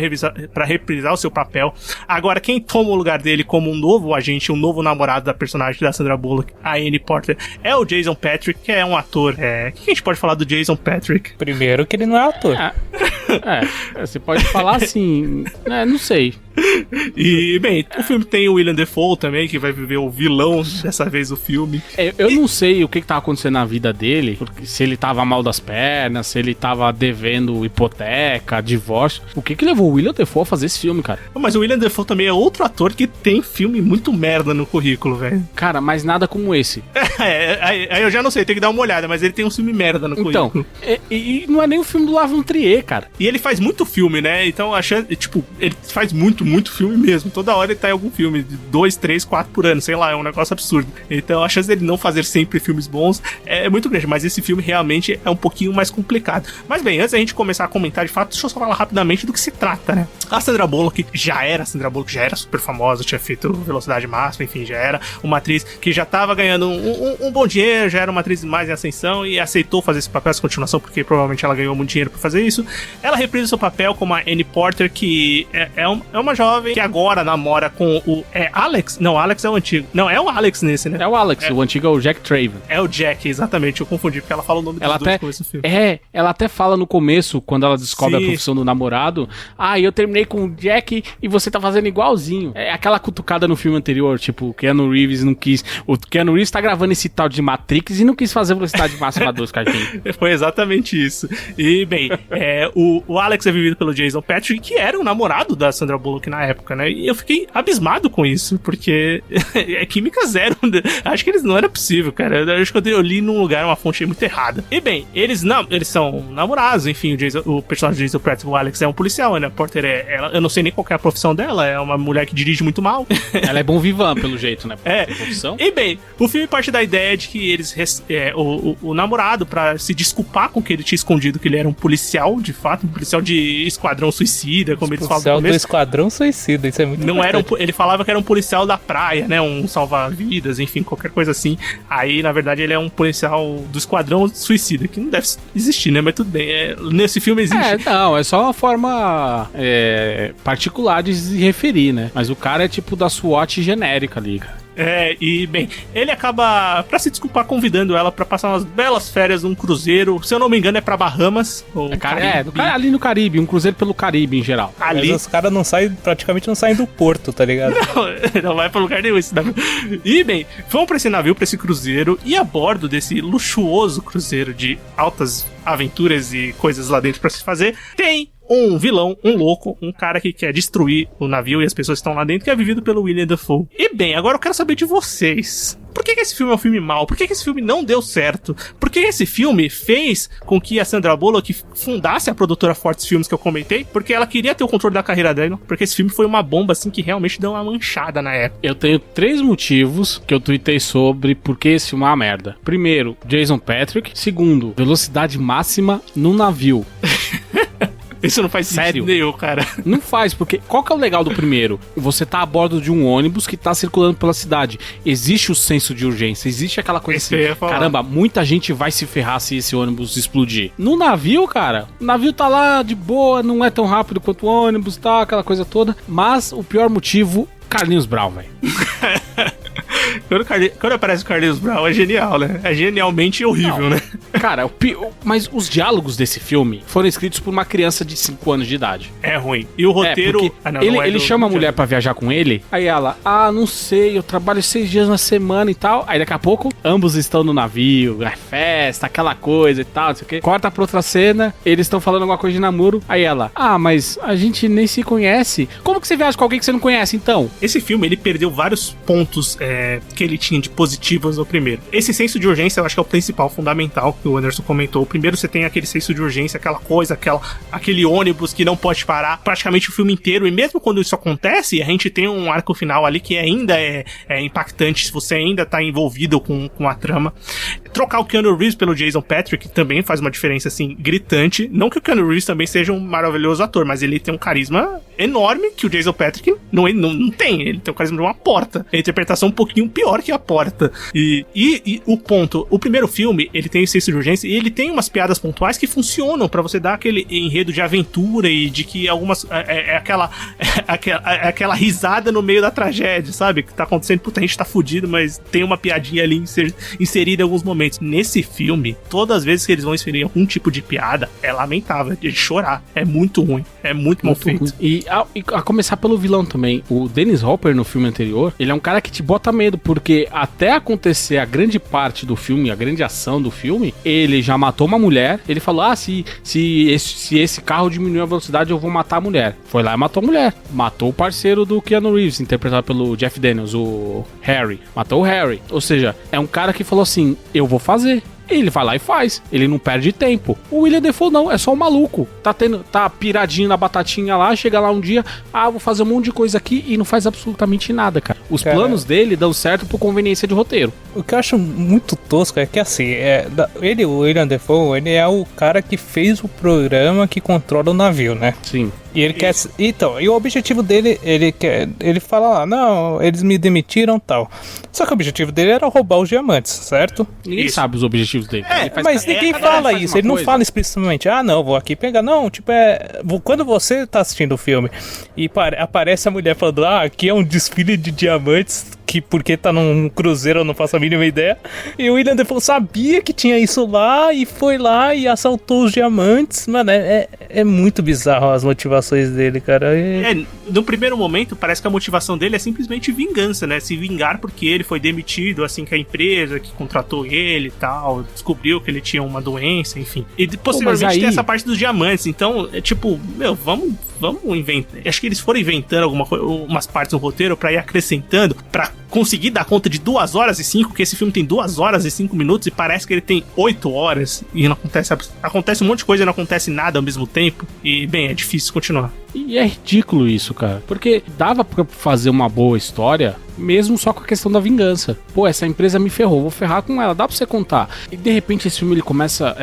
reprisar o seu papel. Agora, quem toma o lugar dele como um novo agente, um novo namorado da personagem da Sandra Bullock, a Annie Porter, é o Jason Patric, que é um ator. O que a gente pode falar do Jason Patric? Primeiro que ele não é ator. Você pode falar assim, não sei. E, bem, o filme tem o Willem Dafoe também, que vai viver o vilão dessa vez do filme. Eu não sei o que tava acontecendo na vida dele, se ele tava mal das pernas, se ele tava devendo hipoteca, divórcio. O que levou o Willem Dafoe a fazer esse filme, cara? Mas o Willem Dafoe também é outro ator que tem filme muito merda no currículo, velho. Cara, mas nada como esse. Aí eu já não sei, tem que dar uma olhada, mas ele tem um filme merda no currículo. E não é nem o filme do Lars von Trier, cara. E ele faz muito filme, né? Então, ele faz muito filme mesmo. Toda hora ele tá em algum filme, 2, 3, 4 por ano, sei lá, é um negócio absurdo. Então, a chance dele não fazer sempre filmes bons é muito grande, mas esse filme realmente é um pouquinho mais complicado. Mas bem, antes da gente começar a comentar de fato, deixa eu só falar rapidamente do que se trata, né? A Sandra Bullock já era super famosa, tinha feito Velocidade Máxima, enfim, já era uma atriz que já tava ganhando um bom dinheiro, já era uma atriz mais em ascensão e aceitou fazer esse papel, essa continuação, porque provavelmente ela ganhou muito dinheiro pra fazer isso. Ela reprisa o seu papel como a Annie Porter, que é uma uma jovem que agora namora com o... É Alex? Não, Alex é o antigo. Não, é o Alex nesse, né? É o Alex, o antigo é o Jack Traven. É o Jack, exatamente. Eu confundi, porque ela fala o nome dos dois no começo do filme. Ela até fala no começo, quando ela descobre a profissão do namorado, eu terminei com o Jack e você tá fazendo igualzinho. É aquela cutucada no filme anterior, tipo, o Keanu Reeves não quis... O Keanu Reeves tá gravando esse tal de Matrix e não quis fazer velocidade máxima 2, cartinho. Foi exatamente isso. E, bem, o Alex é vivido pelo Jason Patrick, que era o namorado da Sandra Bullock na época, né? E eu fiquei abismado com isso, porque é química zero. Acho que eles não era possível, cara. Eu acho que eu li num lugar uma fonte muito errada. E, bem, eles são namorados, enfim, o personagem de Jason Patrick, o Alex, é um policial, né? A Porter eu não sei nem qual é a profissão dela, é uma mulher que dirige muito mal. Ela é bom vivan, pelo jeito, né? Profissão. E, bem, o filme parte da ideia de que eles, o namorado, pra se desculpar com que ele tinha escondido que ele era um policial, de fato, um policial de esquadrão suicida, como eles falam no começo. Policial do esquadrão suicida, isso é muito não era ele falava que era um policial da praia, né? Um salva-vidas, enfim, qualquer coisa assim. Aí, na verdade, ele é um policial do esquadrão suicida, que não deve existir, né? Mas tudo bem. Nesse filme existe. Não, é só uma forma particular de se referir, né? Mas o cara é tipo da SWAT genérica ali, cara. E bem, ele acaba, pra se desculpar, convidando ela pra passar umas belas férias num cruzeiro. Se eu não me engano, é pra Bahamas. Ou ali no Caribe, um cruzeiro pelo Caribe em geral. Ali os caras praticamente não saem do porto, tá ligado? Não vai pra lugar nenhum esse navio. E bem, vão pra esse navio, pra esse cruzeiro, e a bordo desse luxuoso cruzeiro de altas aventuras e coisas lá dentro pra se fazer, tem um vilão, um louco, um cara que quer destruir o navio e as pessoas que estão lá dentro, que é vivido pelo William Dafoe. E bem, agora eu quero saber de vocês. Por que esse filme é um filme mau? Por que esse filme não deu certo? Por que esse filme fez com que a Sandra Bullock fundasse a produtora Fortes Filmes que eu comentei? Porque ela queria ter o controle da carreira dela. Porque esse filme foi uma bomba, assim, que realmente deu uma manchada na época. Eu tenho 3 motivos que eu tuitei sobre por que esse filme é uma merda. Primeiro, Jason Patrick. Segundo, velocidade máxima no navio. Isso não faz sentido nenhum, cara. Não faz, porque qual que é o legal do primeiro? Você tá a bordo de um ônibus que tá circulando pela cidade. Existe o senso de urgência, existe aquela coisa assim, caramba, muita gente vai se ferrar se esse ônibus explodir. No navio, cara, o navio tá lá de boa, não é tão rápido quanto o ônibus, tá, aquela coisa toda. Mas o pior motivo, Carlinhos Brown, velho. Quando aparece o Carlinhos Brown é genial, né? É genialmente horrível, né? Cara, mas os diálogos desse filme foram escritos por uma criança de 5 anos de idade. É ruim. E o roteiro... Ele chama a mulher pra viajar com ele, aí ela, não sei, eu trabalho 6 dias na semana e tal. Aí daqui a pouco, ambos estão no navio, é festa, aquela coisa e tal, não sei o quê. Corta pra outra cena, eles estão falando alguma coisa de namoro, aí ela, mas a gente nem se conhece. Como que você viaja com alguém que você não conhece, então? Esse filme, ele perdeu vários pontos que ele tinha de positivos no primeiro. Esse senso de urgência, eu acho que é o principal, fundamental, que o Anderson comentou. Primeiro você tem aquele senso de urgência, aquela coisa, aquele ônibus que não pode parar praticamente o filme inteiro, e mesmo quando isso acontece, a gente tem um arco final ali que ainda é impactante, se você ainda tá envolvido com a trama. Trocar o Keanu Reeves pelo Jason Patrick também faz uma diferença, assim, gritante. Não que o Keanu Reeves também seja um maravilhoso ator, mas ele tem um carisma enorme que o Jason Patrick não tem. Ele tem o carisma de uma porta. A interpretação um pouquinho pior que a porta. E o ponto, o primeiro filme, ele tem esse senso de urgência e ele tem umas piadas pontuais que funcionam pra você dar aquele enredo de aventura e de que algumas... aquela risada no meio da tragédia, sabe? Que tá acontecendo, puta, a gente tá fudido, mas tem uma piadinha ali inserida em alguns momentos. Nesse filme, todas as vezes que eles vão inserir algum tipo de piada, é lamentável, é de chorar. É muito ruim. É muito mal feito. E a começar pelo vilão também. O Dennis Hopper, no filme anterior, ele é um cara que te bota medo, porque até acontecer a grande parte do filme, a grande ação do filme, ele já matou uma mulher. Ele falou, se esse carro diminuir a velocidade, eu vou matar a mulher. Foi lá e matou a mulher. Matou o parceiro do Keanu Reeves, interpretado pelo Jeff Daniels, o Harry. Matou o Harry. Ou seja, é um cara que falou assim, eu vou fazer. Ele vai lá e faz. Ele não perde tempo. O William Dafoe não, é só um maluco. Tá piradinho na batatinha lá, chega lá um dia, vou fazer um monte de coisa aqui e não faz absolutamente nada, cara. Os planos dele dão certo por conveniência de roteiro. O que eu acho muito tosco é que assim, o William Dafoe, ele é o cara que fez o programa que controla o navio, né? Sim. E ele quer. Então, e o objetivo dele, ele fala lá, não, eles me demitiram e tal. Só que o objetivo dele era roubar os diamantes, certo? Ninguém sabe os objetivos dele. Mas ninguém fala isso, ele não fala explicitamente, não, vou aqui pegar. Não, tipo, quando você tá assistindo o filme e aparece a mulher falando, aqui é um desfile de diamantes, que porque tá num cruzeiro eu não faço a mínima ideia. E o William Dafoe sabia que tinha isso lá e foi lá e assaltou os diamantes. Mano, é muito bizarro as motivações dele, cara. No primeiro momento, parece que a motivação dele é simplesmente vingança, né? Se vingar porque ele foi demitido, assim, que a empresa que contratou ele e tal, descobriu que ele tinha uma doença, enfim. E posteriormente tem essa parte dos diamantes. Então, vamos inventar. Acho que eles foram inventando umas partes no roteiro pra ir acrescentando, pra conseguir dar conta de 2 horas e 5, porque esse filme tem 2 horas e 5 minutos e parece que ele tem 8 horas e não acontece um monte de coisa e não acontece nada ao mesmo tempo. E, bem, é difícil continuar. E é ridículo isso, cara. Porque dava pra fazer uma boa história mesmo só com a questão da vingança. Pô, essa empresa me ferrou, vou ferrar com ela, dá pra você contar. E de repente esse filme ele começa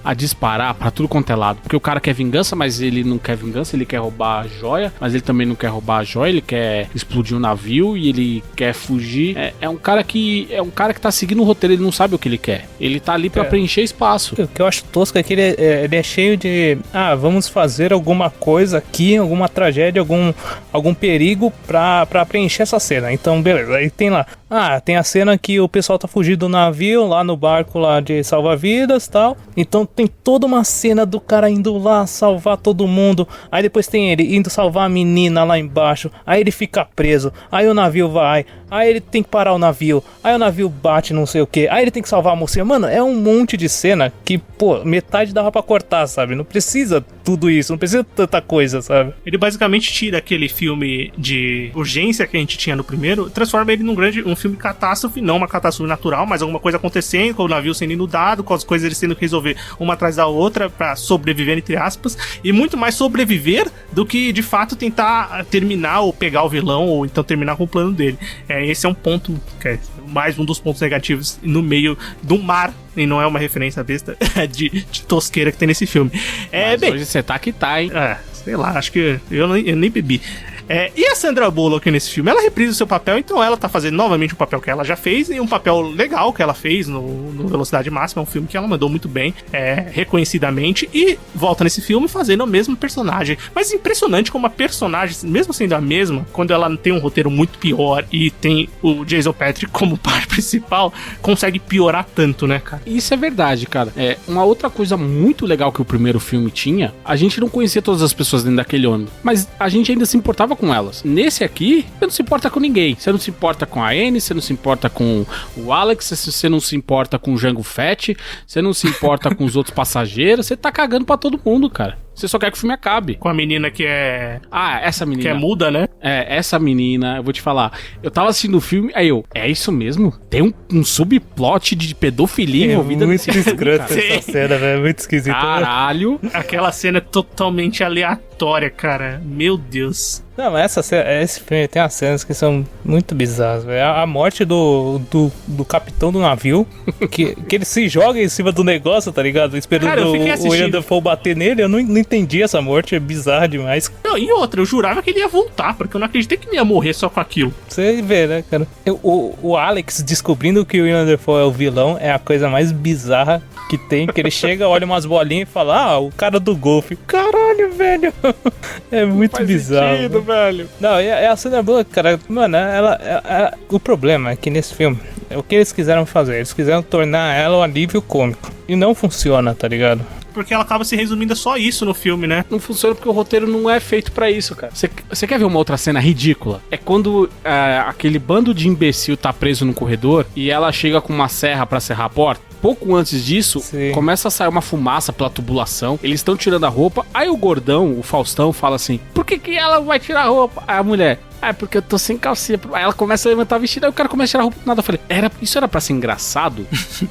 a disparar pra tudo quanto é lado. Porque o cara quer vingança, mas ele não quer vingança, ele quer roubar a joia, mas ele também não quer roubar a joia, ele quer explodir um navio e ele quer fugir. É um cara que tá seguindo o roteiro, ele não sabe o que ele quer. Ele tá ali pra preencher espaço. O que eu acho tosco é que ele é cheio de vamos fazer alguma coisa aqui, alguma tragédia, algum perigo pra preencher essa cena. Então, beleza, aí tem lá, tem a cena que o pessoal tá fugindo do navio, lá no barco lá de salva-vidas e tal, então tem toda uma cena do cara indo lá salvar todo mundo, aí depois tem ele indo salvar a menina lá embaixo, aí ele fica preso, aí o navio vai, aí ele tem que parar o navio, aí o navio bate não sei o que, aí ele tem que salvar a mocinha, mano, é um monte de cena que, pô, metade dava pra cortar, sabe, não precisa tudo isso, não precisa tanta coisa, sabe. Ele basicamente tira aquele filme de urgência que a gente tinha no primeiro, transforma ele num filme catástrofe, não uma catástrofe natural, mas alguma coisa acontecendo, com o navio sendo inundado, com as coisas eles tendo que resolver uma atrás da outra pra sobreviver, entre aspas, e muito mais sobreviver do que de fato tentar terminar ou pegar o vilão, ou então terminar com o plano dele. Esse é um ponto, que é mais um dos pontos negativos no meio do mar, e não é uma referência besta de tosqueira que tem nesse filme. Mas bem, hoje você tá que tá, hein? Sei lá, acho que eu nem bebi. E a Sandra Bullock nesse filme? Ela reprisa o seu papel, então ela tá fazendo novamente um papel que ela já fez, e um papel legal que ela fez no Velocidade Máxima, é um filme que ela mandou muito bem, reconhecidamente, e volta nesse filme fazendo o mesmo personagem. Mas impressionante como a personagem, mesmo sendo a mesma, quando ela tem um roteiro muito pior e tem o Jason Patric como par principal, consegue piorar tanto, né, cara? Isso é verdade, cara. Uma outra coisa muito legal que o primeiro filme tinha, a gente não conhecia todas as pessoas dentro daquele ônibus, mas a gente ainda se importava com elas. Nesse aqui, você não se importa com ninguém. Você não se importa com a Anne, você não se importa com o Alex, você não se importa com o Jango Fett, você não se importa com os outros passageiros, você tá cagando pra todo mundo, cara. Você só quer que o filme acabe. Com a menina que é... essa menina. Que é muda, né? Essa menina, eu vou te falar. Eu tava assistindo o filme, aí é isso mesmo? Tem um subplot de pedofilia envolvida nesse filme. Muito escroto essa cena, velho. Muito esquisito. Caralho. Aquela cena é totalmente aleatória, cara. Meu Deus. Não, mas esse filme tem umas cenas que são muito bizarras, velho. A morte do capitão do navio, que ele se joga em cima do negócio, tá ligado? Esperando o William Dafoe bater nele. Eu não entendi essa morte, é bizarra demais. Não, e outra, eu jurava que ele ia voltar, porque eu não acreditei que ele ia morrer só com aquilo. Você vê, né, cara? O Alex descobrindo que o William Dafoe é o vilão é a coisa mais bizarra que tem, que ele chega, olha umas bolinhas e fala, o cara do golfe. Caralho, velho. É muito bizarro. Sentido, velho. Não, é a Sandra Bullock, cara, mano, o problema é que nesse filme, o que eles quiseram fazer? Eles quiseram tornar ela um alívio cômico. E não funciona, tá ligado? Porque ela acaba se resumindo a só isso no filme, né? Não funciona porque o roteiro não é feito pra isso, cara. Você quer ver uma outra cena ridícula? É quando aquele bando de imbecil tá preso no corredor e ela chega com uma serra pra serrar a porta. Pouco antes disso, começa a sair uma fumaça pela tubulação. Eles estão tirando a roupa. Aí o gordão, o Faustão, fala assim: por que ela vai tirar a roupa? Aí a mulher: É porque eu tô sem calcinha. Aí ela começa a levantar o vestido, aí o cara começa a tirar a roupa do nada. Eu falei, isso era pra ser engraçado?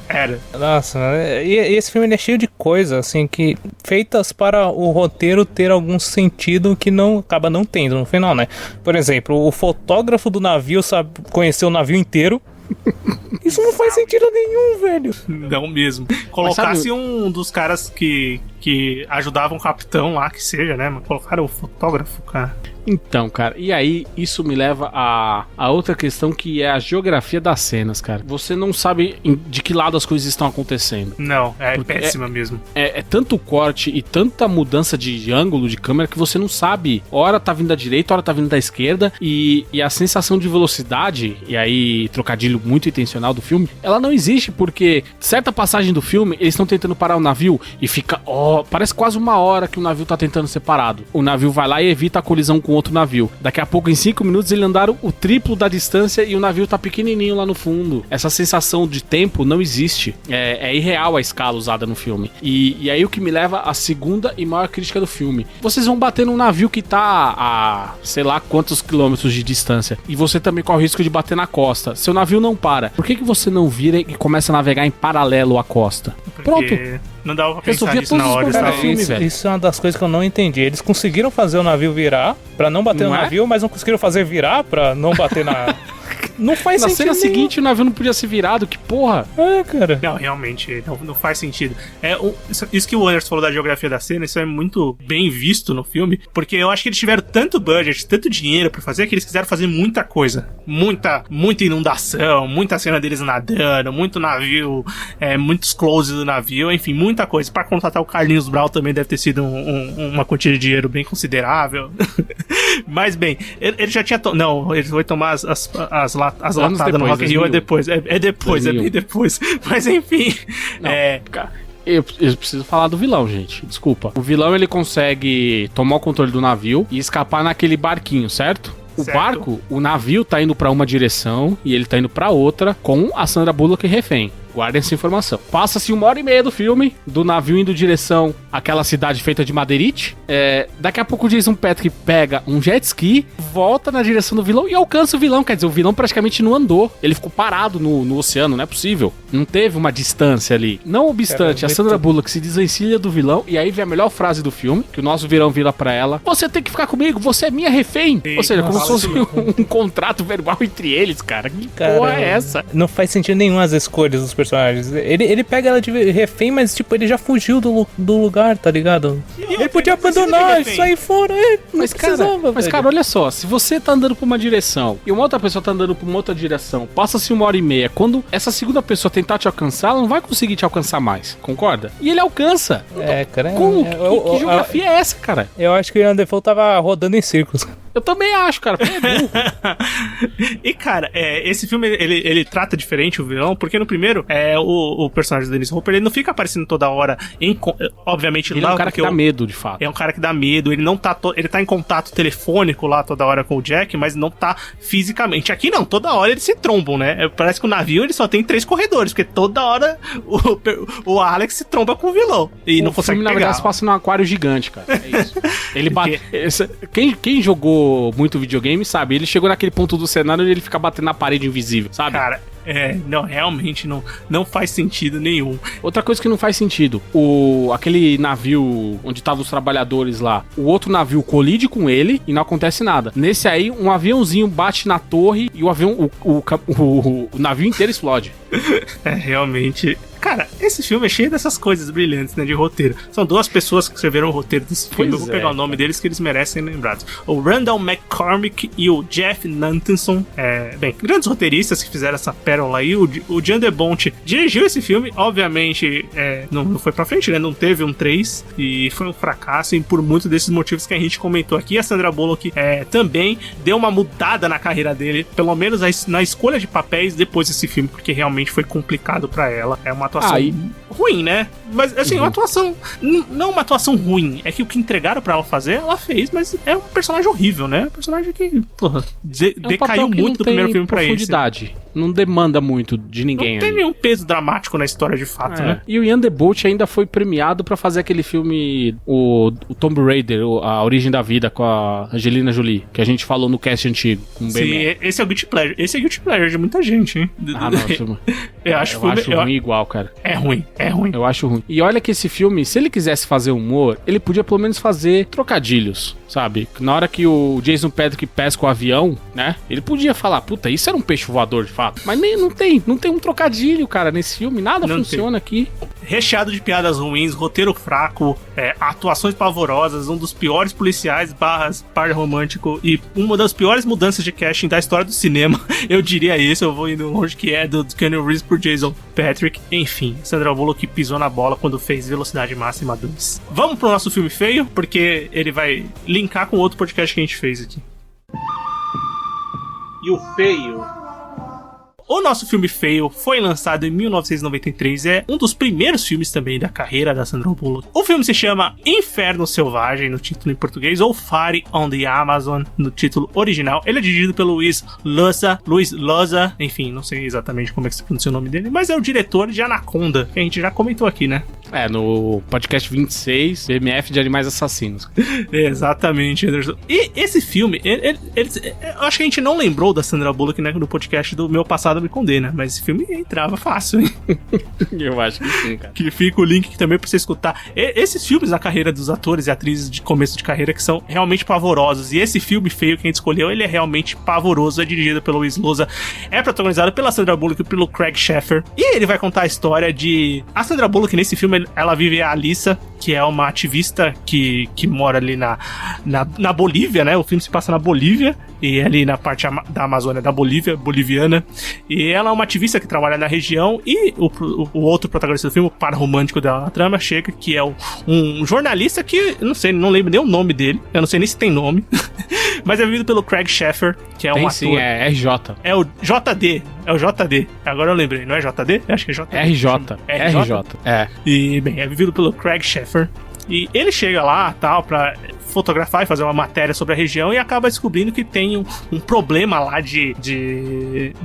Era. Nossa, e esse filme ele é cheio de coisas, assim, que feitas para o roteiro ter algum sentido que não acaba não tendo no final, né? Por exemplo, o fotógrafo do navio sabe conhecer o navio inteiro. Isso não faz sentido nenhum, velho. Não mesmo. Colocasse um dos caras que ajudavam o capitão lá, que seja, né? Mas colocaram o fotógrafo, cara. Então, cara, e aí isso me leva a outra questão, que é a geografia das cenas, cara. Você não sabe de que lado as coisas estão acontecendo. Não, é péssima mesmo. É tanto corte e tanta mudança de ângulo de câmera que você não sabe. Hora tá vindo da direita, hora tá vindo da esquerda. E a sensação de velocidade, e aí trocadilho muito intencional do filme, ela não existe, porque certa passagem do filme, eles estão tentando parar o navio e fica, parece quase uma hora que o navio tá tentando ser parado. O navio vai lá e evita a colisão com outro navio. Daqui a pouco, em 5 minutos, eles andaram o triplo da distância e o navio tá pequenininho lá no fundo. Essa sensação de tempo não existe. É irreal a escala usada no filme. E aí o que me leva à segunda e maior crítica do filme. Vocês vão bater num navio que tá a sei lá quantos quilômetros de distância, e você também corre o risco de bater na costa. Seu navio não para. Por que você não vira e começa a navegar em paralelo à costa? Pronto. Não dava pra pensar nisso na hora. Isso é uma das coisas que eu não entendi. Eles conseguiram fazer o navio virar pra não bater no navio, mas não conseguiram fazer virar pra não bater na... Não faz sentido. Na cena seguinte, o navio não podia ser virado, que porra. Cara. Não, realmente, não faz sentido. Isso que o Anderson falou da geografia da cena, isso é muito bem visto no filme, porque eu acho que eles tiveram tanto budget, tanto dinheiro pra fazer, que eles quiseram fazer muita coisa. Muita inundação, muita cena deles nadando, muito navio, muitos closes do navio, enfim, muita coisa. Pra contratar o Carlinhos Brau também deve ter sido uma quantia de dinheiro bem considerável. Mas bem, ele já tinha... Não, ele foi tomar as latadas no Rock in Rio é depois. É bem depois. Mas enfim. Não, eu preciso falar do vilão, gente. Desculpa. O vilão, ele consegue tomar o controle do navio e escapar naquele barquinho, certo? O navio tá indo pra uma direção e ele tá indo pra outra com a Sandra Bullock refém. Guardem essa informação. Passa-se 1h30 do filme, do navio indo em direção àquela cidade feita de madeirite. Daqui a pouco o Jason Patrick pega um jet ski, volta na direção do vilão e alcança o vilão. Quer dizer, o vilão praticamente não andou. Ele ficou parado no oceano, não é possível. Não teve uma distância ali. Não obstante, a Sandra Bullock se desencilha do vilão e aí vem a melhor frase do filme, que o nosso vilão vira pra ela: você tem que ficar comigo, você é minha refém. Ou seja, como se fosse um contrato verbal entre eles, cara. Que porra é essa? Não faz sentido nenhum as escolhas dos personagens. Ele pega ela de refém, mas tipo, ele já fugiu do lugar, tá ligado? Ele podia abandonar, sair fora. Mas cara, olha só, se você tá andando pra uma direção e uma outra pessoa tá andando pra uma outra direção, passa-se 1h30, quando essa segunda pessoa tentar te alcançar, ela não vai conseguir te alcançar mais, concorda? E ele alcança. Cara. Como? Que geografia é essa, cara? Eu acho que o Ian Defoe tava rodando em círculos. Eu também acho, cara. E, cara, esse filme, ele trata diferente o vilão, porque no primeiro, o personagem do Dennis Hopper, ele não fica aparecendo toda hora, obviamente, ele lá... é um cara que dá medo, de fato. É um cara que dá medo, ele não tá... Ele tá em contato telefônico lá toda hora com o Jack, mas não tá fisicamente. Aqui não, toda hora eles se trombam, né? Parece que o navio, ele só tem 3 corredores, porque toda hora o Alex se tromba com o vilão. E não consegue pegar. Na verdade, se passa num aquário gigante, cara. É isso. Ele bate... Quem jogou muito videogame, sabe? Ele chegou naquele ponto do cenário onde ele fica batendo na parede invisível, sabe? Cara, não, realmente não faz sentido nenhum. Outra coisa que não faz sentido, aquele navio onde estavam os trabalhadores lá, o outro navio colide com ele e não acontece nada. Nesse aí, um aviãozinho bate na torre e o navio inteiro explode. Realmente... Cara, esse filme é cheio dessas coisas brilhantes, né, de roteiro. São 2 pessoas que escreveram o roteiro desse filme. Eu vou pegar o nome deles que eles merecem ser lembrados. O Randall McCormick e o Jeff Nantenson. Grandes roteiristas que fizeram essa pérola aí. O Jan de Bont dirigiu esse filme. Obviamente, não foi pra frente, né? Não teve um 3. E foi um fracasso. E por muitos desses motivos que a gente comentou aqui, a Sandra Bullock também deu uma mudada na carreira dele. Pelo menos na escolha de papéis depois desse filme. Porque realmente foi complicado pra ela. É uma atuação ruim, né? Mas, assim, uma atuação... Não uma atuação ruim. É que o que entregaram pra ela fazer, ela fez. Mas é um personagem horrível, né? Um personagem que, porra, decaiu muito do primeiro filme pra esse. não demanda muito de ninguém. Não tem nenhum peso dramático na história de fato, né? E o Ian The Bolt ainda foi premiado pra fazer aquele filme, o Tomb Raider, A Origem da Vida, com a Angelina Jolie, que a gente falou no cast antigo. Sim, esse é o Guilty Pleasure. Esse é Guilty Pleasure de muita gente, hein? Nossa, eu acho ruim igual, cara. É ruim. Eu acho ruim. E olha que esse filme, se ele quisesse fazer humor, ele podia pelo menos fazer trocadilhos, sabe? Na hora que o Jason Patrick pesca o avião, né? Ele podia falar, puta, isso era um peixe voador de fato. Mas nem, não tem um trocadilho, cara, nesse filme. Nada não funciona aqui. Recheado de piadas ruins, roteiro fraco, atuações pavorosas, um dos piores policiais / par romântico e uma das piores mudanças de casting da história do cinema. Eu diria isso, eu vou indo longe, que é do Keanu Reeves por Jason Patrick. Enfim, Sandra Bullock pisou na bola quando fez Velocidade Máxima 2. Vamos pro nosso filme feio, porque ele vai linkar com outro podcast que a gente fez aqui. E o feio... O nosso filme feio foi lançado em 1993, é um dos primeiros filmes também da carreira da Sandra Bullock. O filme se chama Inferno Selvagem, no título em português, ou Fire on the Amazon, no título original. Ele é dirigido pelo Luis Loza, enfim, não sei exatamente como é que se pronuncia o nome dele, mas é o diretor de Anaconda, que a gente já comentou aqui, né? No podcast 26, BMF de Animais Assassinos. Exatamente, Anderson. E esse filme, eu acho que a gente não lembrou da Sandra Bullock, né, no podcast do Meu Passado Me Condena, mas esse filme entrava fácil, hein? Eu acho que sim, cara. Que fica o link aqui também pra você escutar. Esses filmes na carreira dos atores e atrizes de começo de carreira que são realmente pavorosos. E esse filme feio que a gente escolheu, ele é realmente pavoroso. É dirigido pelo Luis Loza, é protagonizado pela Sandra Bullock e pelo Craig Sheffer. E ele vai contar a história de... A Sandra Bullock, nesse filme, ela vive a Alissa, que é uma ativista que mora ali na Bolívia, né? O filme se passa na Bolívia e ali na parte da Amazônia da Bolívia, boliviana. E ela é uma ativista que trabalha na região e o outro protagonista do filme, o par romântico dela na trama, chega, que é um jornalista que, não lembro nem o nome dele, eu não sei nem se tem nome, mas é vivido pelo Craig Sheffer, que é um ator. Sim, é RJ. É o JD, agora eu lembrei, não é JD? Eu acho que é JD. RJ. É. E, bem, é vivido pelo Craig Sheffer. E ele chega lá, tal, pra fotografar e fazer uma matéria sobre a região e acaba descobrindo que tem um problema lá de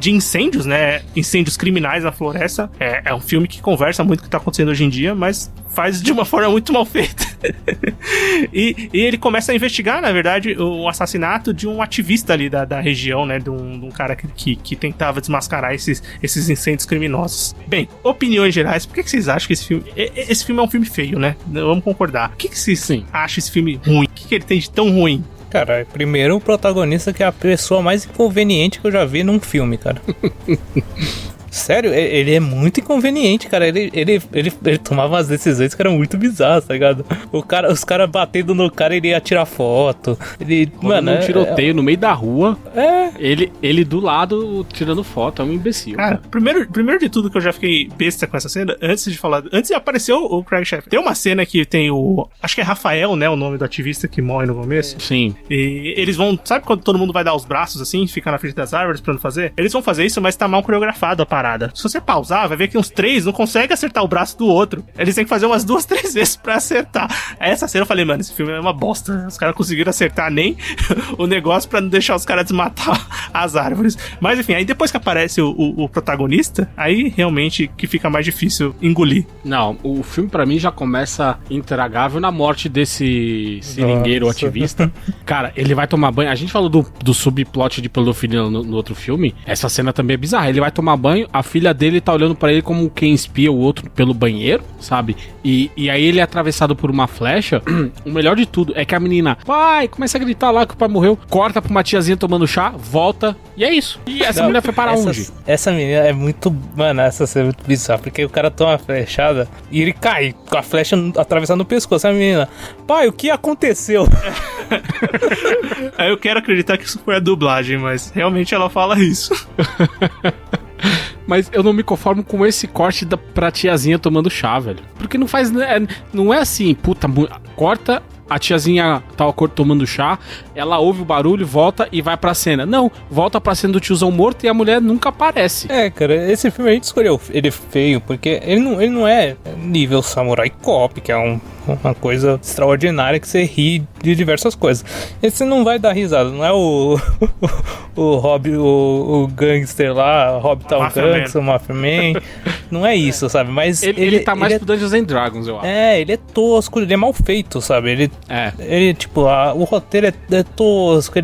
incêndios, né? Incêndios criminais na floresta. É um filme que conversa muito com o que tá acontecendo hoje em dia, mas faz de uma forma muito mal feita. e ele começa a investigar, na verdade, o assassinato de um ativista ali da região, né? De um cara que tentava desmascarar esses incêndios criminosos. Bem, opiniões gerais, por que vocês acham que esse filme é um filme feio, né? Vamos concordar. Por que vocês acham esse filme ruim? O que ele tem de tão ruim? Cara, primeiro o protagonista, que é a pessoa mais inconveniente que eu já vi num filme, cara. Sério, ele é muito inconveniente, cara. Ele tomava umas decisões que eram muito bizarras, tá ligado? Os caras batendo no cara, ele ia tirar foto. Mano, um tiroteio no meio da rua. Ele do lado tirando foto, é um imbecil. Cara, primeiro de tudo que eu já fiquei besta com essa cena, antes de aparecer o Craig Sheffer. Tem uma cena que tem acho que é Rafael, né, o nome do ativista que morre no começo. Sim. E eles vão, sabe quando todo mundo vai dar os braços assim, ficar na frente das árvores pra não fazer? Eles vão fazer isso, mas tá mal coreografado a parada. Se você pausar, vai ver que uns 3 não conseguem acertar o braço do outro. Eles têm que fazer umas 2, 3 vezes pra acertar. Aí essa cena eu falei, mano, esse filme é uma bosta. Os caras conseguiram acertar nem o negócio pra não deixar os caras desmatar as árvores. Mas enfim, aí depois que aparece o protagonista, aí realmente que fica mais difícil engolir. Não, o filme pra mim já começa intragável na morte desse seringueiro ativista. Cara, ele vai tomar banho. A gente falou do subplot de pedofilia no outro filme. Essa cena também é bizarra. Ele vai tomar banho, a filha dele tá olhando pra ele como quem espia o outro pelo banheiro, sabe? E aí ele é atravessado por uma flecha. O melhor de tudo é que a menina, pai, começa a gritar lá que o pai morreu, corta pra uma tiazinha tomando chá, volta, e é isso. E essa mulher foi para onde? Essa menina é muito... Mano, essa cena é muito bizarra, porque o cara toma uma flechada e ele cai com a flecha atravessando no pescoço. A menina, pai, o que aconteceu? Eu quero acreditar que isso foi a dublagem, mas realmente ela fala isso. Mas eu não me conformo com esse corte pra tiazinha tomando chá, velho. Porque não faz... Não é assim, puta, corta a tiazinha tava tomando chá, ela ouve o barulho, volta e vai pra cena. Não, volta pra cena do tiozão morto e a mulher nunca aparece. Cara, esse filme a gente escolheu ele feio, porque ele não é nível Samurai Cop, que é uma coisa extraordinária que você ri de diversas coisas. Esse não vai dar risada, não é o o gangster lá, Rob Tal Gangster, o Mafia Man. Não é isso, sabe? Mas ele tá mais pro Dungeons and Dragons, eu acho. Ele é tosco, ele é mal feito, sabe? Ele tipo, o roteiro é tosco,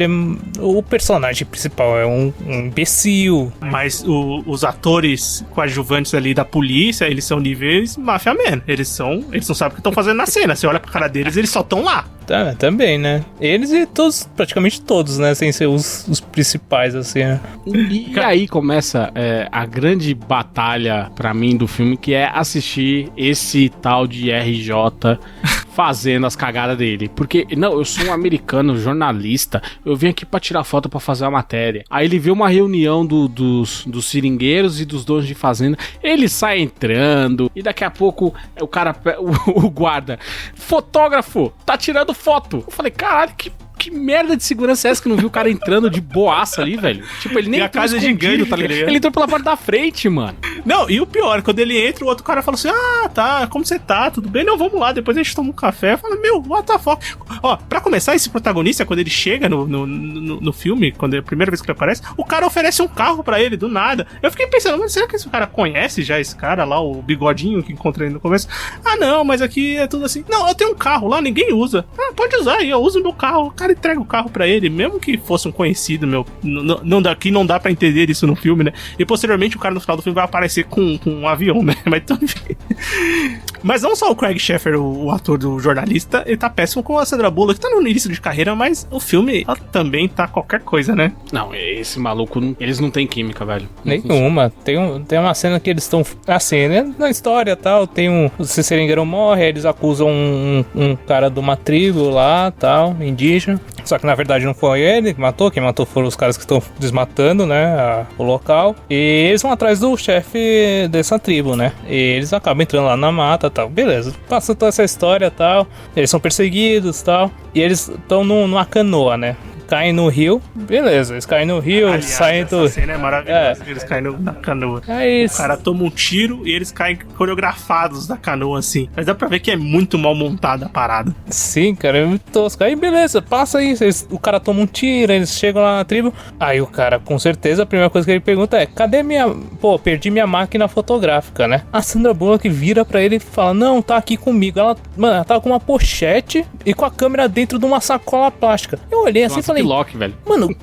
o personagem principal é um imbecil. Mas os atores coadjuvantes ali da polícia, eles são níveis Mafia Man. Eles não sabem o que estão fazendo na cena. Você olha pra cara deles, eles só estão lá. Tá, também, né? Eles e todos, praticamente todos, né? Sem ser os principais, assim, né? E aí começa a grande batalha pra mim do filme, que é assistir esse tal de RJ fazendo as cagadas dele. Porque, não, eu sou um americano, jornalista, eu vim aqui pra tirar foto pra fazer a matéria. Aí ele vê uma reunião dos seringueiros e dos donos de fazenda, ele sai entrando, e daqui a pouco o cara, o guarda, fotógrafo, tá tirando foto. Eu falei, caralho, que merda de segurança é essa que não viu o cara entrando de boaça ali, velho? Tipo, ele nem a casa é gigante, tá ligado? Ele entrou pela porta da frente, mano. Não, e o pior, quando ele entra, o outro cara fala assim, tá, como você tá? Tudo bem? Não, vamos lá, depois a gente toma um café. Fala, what the fuck? Ó, pra começar, esse protagonista, quando ele chega no filme, quando é a primeira vez que ele aparece, o cara oferece um carro pra ele, do nada. Eu fiquei pensando, mas será que esse cara conhece já esse cara lá, o bigodinho que encontrei no começo? Não, mas aqui é tudo assim. Não, eu tenho um carro lá, ninguém usa. Pode usar aí, eu uso meu carro. O cara entrega o carro pra ele, mesmo que fosse um conhecido, aqui não dá pra entender isso no filme, né? E posteriormente o cara no final do filme vai aparecer com um avião, né? Mas não só o Craig Sheffer, o ator do jornalista, ele tá péssimo, com a Sandra Bullock, que tá no início de carreira, mas o filme também tá qualquer coisa, né? Não, esse maluco, eles não têm química, velho. Nenhuma. Tem uma cena que eles estão, assim, né? Na história e tal, o seringueiro morre, aí eles acusam um cara de uma tribo lá, tal, indígena. Só que na verdade não foi ele que matou, quem matou foram os caras que estão desmatando, né, o local. E eles vão atrás do chefe dessa tribo, né? E eles acabam entrando lá na mata e tal. Beleza, passa toda essa história e tal. Eles são perseguidos e tal. E eles estão numa canoa, né? Caem no rio, beleza, eles caem no rio, aliás, saem do... Essa cena é maravilhosa, eles caem na canoa. O cara toma um tiro e eles caem coreografados da canoa, assim. Mas dá pra ver que é muito mal montada a parada. Sim, cara, é muito tosco. Aí beleza, passa isso, o cara toma um tiro, eles chegam lá na tribo. Aí o cara, com certeza, a primeira coisa que ele pergunta é: cadê perdi minha máquina fotográfica, né? A Sandra Bullock vira pra ele e fala: não, tá aqui comigo. Ela tava com uma pochete e com a câmera dentro de uma sacola plástica. Eu olhei assim e falei: Loki, velho. Mano,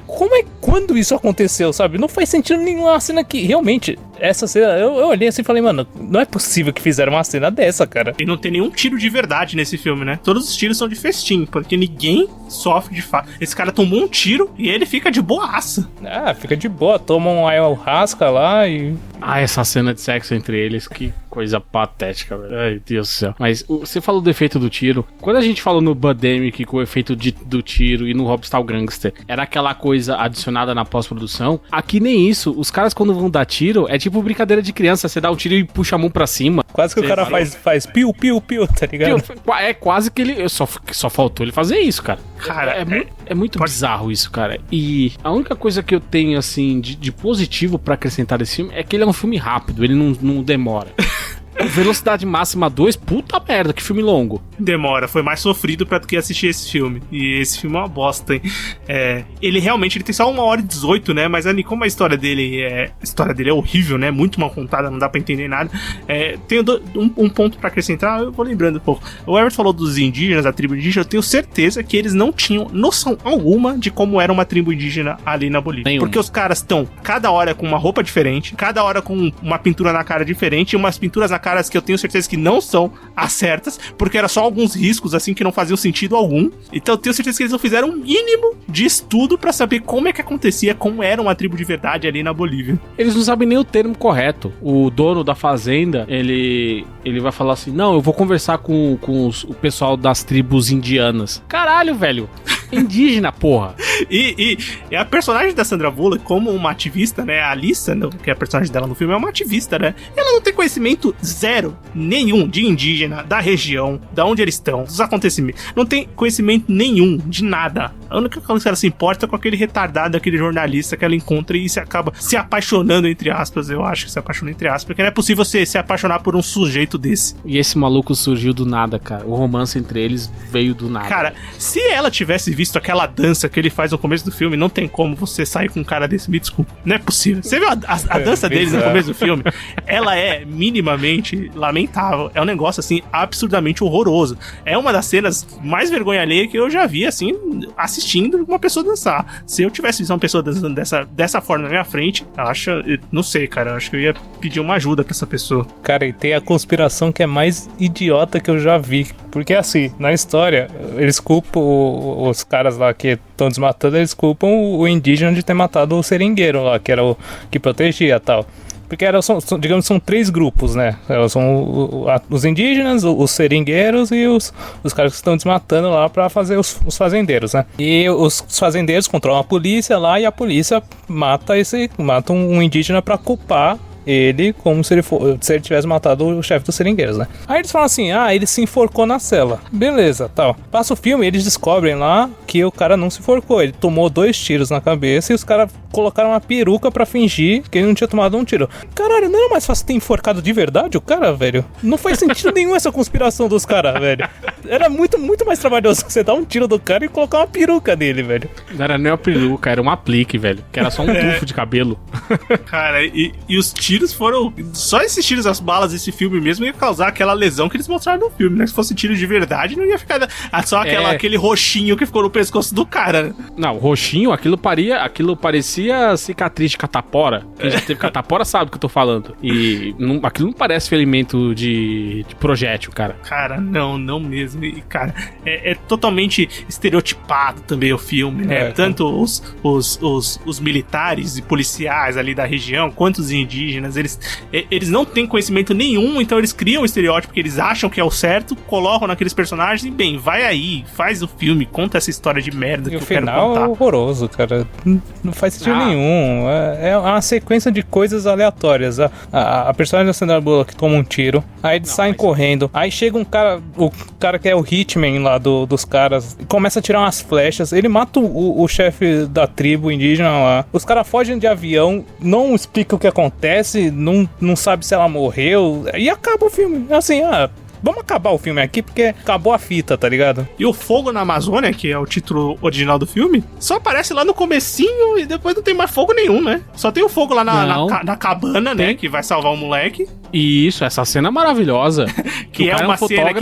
quando isso aconteceu, sabe? Não faz sentido nenhuma cena que realmente, essa cena, eu olhei assim e falei, mano, não é possível que fizeram uma cena dessa, cara. E não tem nenhum tiro de verdade nesse filme, né? Todos os tiros são de festim, porque ninguém sofre de fato. Esse cara tomou um tiro e ele fica de boaça. Fica de boa, toma um ayahuasca lá e... essa cena de sexo entre eles, que coisa patética, velho. Ai, Deus do céu. Mas você falou do efeito do tiro. Quando a gente falou no Birdemic com o efeito do tiro e no Rockstar Gangster, era aquela coisa adicionada na pós-produção. Aqui nem isso. Os caras quando vão dar tiro, é tipo brincadeira de criança. Você dá o tiro e puxa a mão pra cima. Quase que o cara faz piu, piu, piu, tá ligado? É quase que ele... Só faltou ele fazer isso, cara. Cara, é muito bizarro isso, cara. E a única coisa que eu tenho, assim, de positivo pra acrescentar desse filme é que ele é um filme rápido, ele não demora. Velocidade Máxima 2, puta merda, que filme longo. Demora, foi mais sofrido pra do que assistir esse filme. E esse filme é uma bosta, hein? Ele realmente tem só 1h18, né? Mas como a história dele é horrível, né? Muito mal contada, não dá pra entender nada. Tenho um ponto pra acrescentar, eu vou lembrando um pouco. O Everett falou dos indígenas, da tribo indígena. Eu tenho certeza que eles não tinham noção alguma de como era uma tribo indígena ali na Bolívia. Nenhuma. Porque os caras estão cada hora com uma roupa diferente, cada hora com uma pintura na cara diferente, e umas pinturas na caras que eu tenho certeza que não são as certas, porque era só alguns riscos assim que não faziam sentido algum. Então eu tenho certeza que eles não fizeram um mínimo de estudo pra saber como é que acontecia, como era uma tribo de verdade ali na Bolívia. Eles não sabem nem o termo correto. O dono da fazenda, ele vai falar assim: não, eu vou conversar com o pessoal das tribos indianas. Caralho, velho. Indígena, porra. E a personagem da Sandra Bullock, como uma ativista, né? A Alissa, que é a personagem dela no filme, é uma ativista, né? Ela não tem conhecimento zero nenhum de indígena, da região, da onde eles estão, dos acontecimentos. Não tem conhecimento nenhum de nada. A única coisa que ela se importa é com aquele retardado, aquele jornalista que ela encontra e se acaba se apaixonando, entre aspas. Eu acho que se apaixona entre aspas, porque não é possível você se apaixonar por um sujeito desse. E esse maluco surgiu do nada, cara. O romance entre eles veio do nada. Cara, se ela tivesse visto aquela dança que ele faz no começo do filme, não tem como você sair com um cara desse, me desculpa. Não é possível. Você viu a dança deles no começo do filme? Ela é minimamente lamentável. É um negócio, assim, absurdamente horroroso. É uma das cenas mais vergonha alheia que eu já vi, assim, assistindo uma pessoa dançar. Se eu tivesse visto uma pessoa dançando dessa forma na minha frente, não sei, cara, eu acho que eu ia pedir uma ajuda pra essa pessoa. Cara, e tem a conspiração que é mais idiota que eu já vi. Porque assim, na história, eles culpam os caras lá que estão desmatando, eles culpam o indígena de ter matado o seringueiro lá, que era o que protegia e tal. Porque digamos, são 3 grupos, né? São os indígenas, os seringueiros e os caras que estão desmatando lá pra fazer os fazendeiros, né? E os fazendeiros controlam a polícia lá e a polícia mata um indígena pra culpar ele como se ele tivesse matado o chefe dos seringueiros, né? Aí eles falam assim, ele se enforcou na cela. Beleza, tal. Passa o filme e eles descobrem lá que o cara não se enforcou. Ele tomou 2 tiros na cabeça e os caras colocaram uma peruca pra fingir que ele não tinha tomado um tiro. Caralho, não era mais fácil ter enforcado de verdade o cara, velho? Não faz sentido nenhum essa conspiração dos caras, velho. Era muito, muito mais trabalhoso você dar um tiro do cara e colocar uma peruca nele, velho. Não era nem uma peruca, era um aplique, velho. Que era só um tufo de cabelo. Cara, e os tiros foram... Só esses tiros, as balas desse filme mesmo ia causar aquela lesão que eles mostraram no filme, né? Se fosse tiro de verdade, não ia ficar só aquele roxinho que ficou no pescoço do cara, né? Não, roxinho, aquilo parecia cicatriz de catapora. Quem já teve catapora sabe o que eu tô falando. E aquilo não parece ferimento de projétil, cara. Cara, não mesmo. E, cara, é totalmente estereotipado também o filme, né? Tanto os militares e policiais ali da região, quanto os indígenas, eles não têm conhecimento nenhum, então eles criam o estereótipo que eles acham que é o certo, colocam naqueles personagens e, bem, vai aí, faz o filme, conta essa história de merda que eu quero contar. E o final é horroroso, cara. Não faz sentido nenhum. É uma sequência de coisas aleatórias. A personagem da Sandra Bullock toma um tiro, aí eles saem correndo, aí chega um cara, o cara que é o hitman lá dos caras, começa a tirar umas flechas, ele mata o chefe da tribo indígena lá, os caras fogem de avião, não explica o que acontece, não sabe se ela morreu, e acaba o filme, assim, vamos acabar o filme aqui, porque acabou a fita, tá ligado? E o fogo na Amazônia, que é o título original do filme, só aparece lá no comecinho e depois não tem mais fogo nenhum, né? Só tem o fogo lá na cabana, né? Que vai salvar o moleque. Isso, essa cena é maravilhosa. Que é uma cena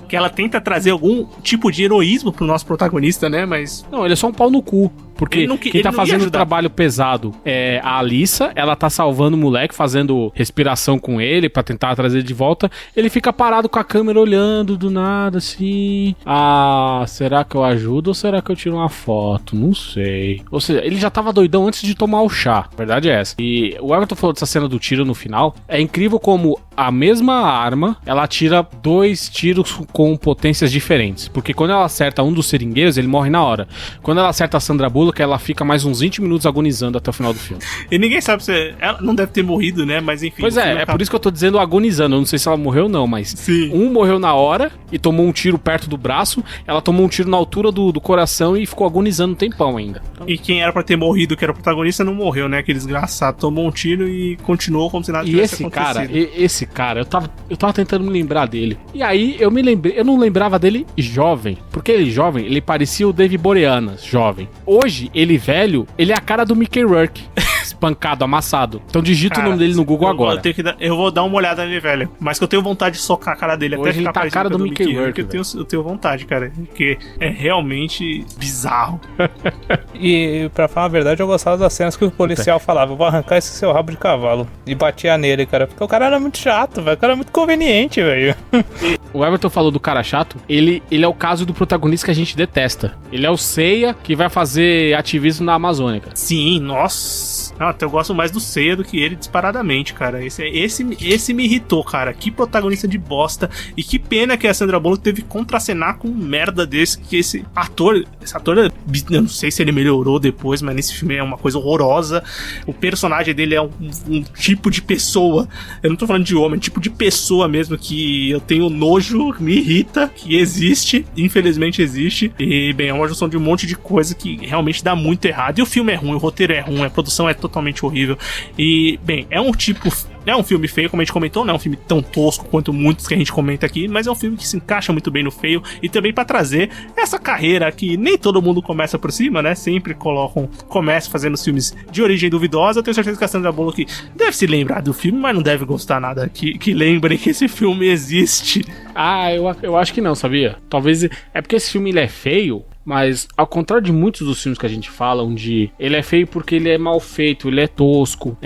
que ela tenta trazer algum tipo de heroísmo pro nosso protagonista, né? Mas... Não, ele é só um pau no cu. Porque quem tá fazendo o trabalho pesado é a Alissa, ela tá salvando o moleque, fazendo respiração com ele pra tentar trazer ele de volta. Ele fica parado com a câmera olhando do nada, assim. Será que eu ajudo ou será que eu tiro uma foto? Não sei. Ou seja, ele já tava doidão antes de tomar o chá. A verdade é essa. E o Everton falou dessa cena do tiro no final. É incrível como a mesma arma, ela tira 2 tiros com potências diferentes. Porque quando ela acerta um dos seringueiros, ele morre na hora. Quando ela acerta a Sandra Bullock, ela fica mais uns 20 minutos agonizando até o final do filme. E ninguém sabe se... Ela não deve ter morrido, né? Mas enfim... Pois é por isso que eu tô dizendo agonizando. Eu não sei se ela morreu ou não, mas... Sim. Um morreu na hora e tomou um tiro perto do braço. Ela tomou um tiro na altura do coração e ficou agonizando um tempão ainda. Então... E quem era pra ter morrido, que era o protagonista, não morreu, né? Aquele desgraçado tomou um tiro e continuou como se nada tivesse acontecido. Esse cara, eu tava tentando me lembrar dele. E aí eu não lembrava dele jovem. Porque ele jovem, ele parecia o Dave Boreanaz, jovem. Hoje, ele velho, ele é a cara do Mickey Rourke. Espancado, amassado. Então digita o nome dele no Google agora. Eu vou dar uma olhada nele, velho. Mas que eu tenho vontade de socar a cara dele. Hoje até ficar ele tá a cara do Mickey Rourke. Eu tenho vontade, cara. Porque é realmente bizarro. E pra falar a verdade, eu gostava das cenas que o policial falava: eu vou arrancar esse seu rabo de cavalo. E batia nele, cara. Porque o cara era muito chato, velho. O cara era muito conveniente, velho. O Everton falou do cara chato. Ele é o caso do protagonista que a gente detesta. Ele é o Seiya que vai fazer ativismo na Amazônia, cara. Sim, nossa. Eu gosto mais do Seiya do que ele, disparadamente, cara. Esse me irritou, cara. Que protagonista de bosta. E que pena que a Sandra Bullock teve que contracenar com um merda desse. Que esse ator, eu não sei se ele melhorou depois, mas nesse filme é uma coisa horrorosa. O personagem dele é um tipo de pessoa. Eu não tô falando de homem, é um tipo de pessoa mesmo que eu tenho nojo, me irrita, que existe, infelizmente existe. E, bem, é uma junção de um monte de coisa que realmente dá muito errado. E o filme é ruim, o roteiro é ruim, a produção é totalmente horrível. E, bem, é um filme feio, como a gente comentou, não é um filme tão tosco quanto muitos que a gente comenta aqui, mas é um filme que se encaixa muito bem no feio e também pra trazer essa carreira que nem todo mundo começa por cima, né? Sempre começa fazendo filmes de origem duvidosa. Eu tenho certeza que a Sandra Bullock deve se lembrar do filme, mas não deve gostar nada que lembrem que esse filme existe. Eu acho que não, sabia? Talvez é porque esse filme ele é feio. Mas, ao contrário de muitos dos filmes que a gente fala, onde ele é feio porque ele é mal feito, ele é tosco,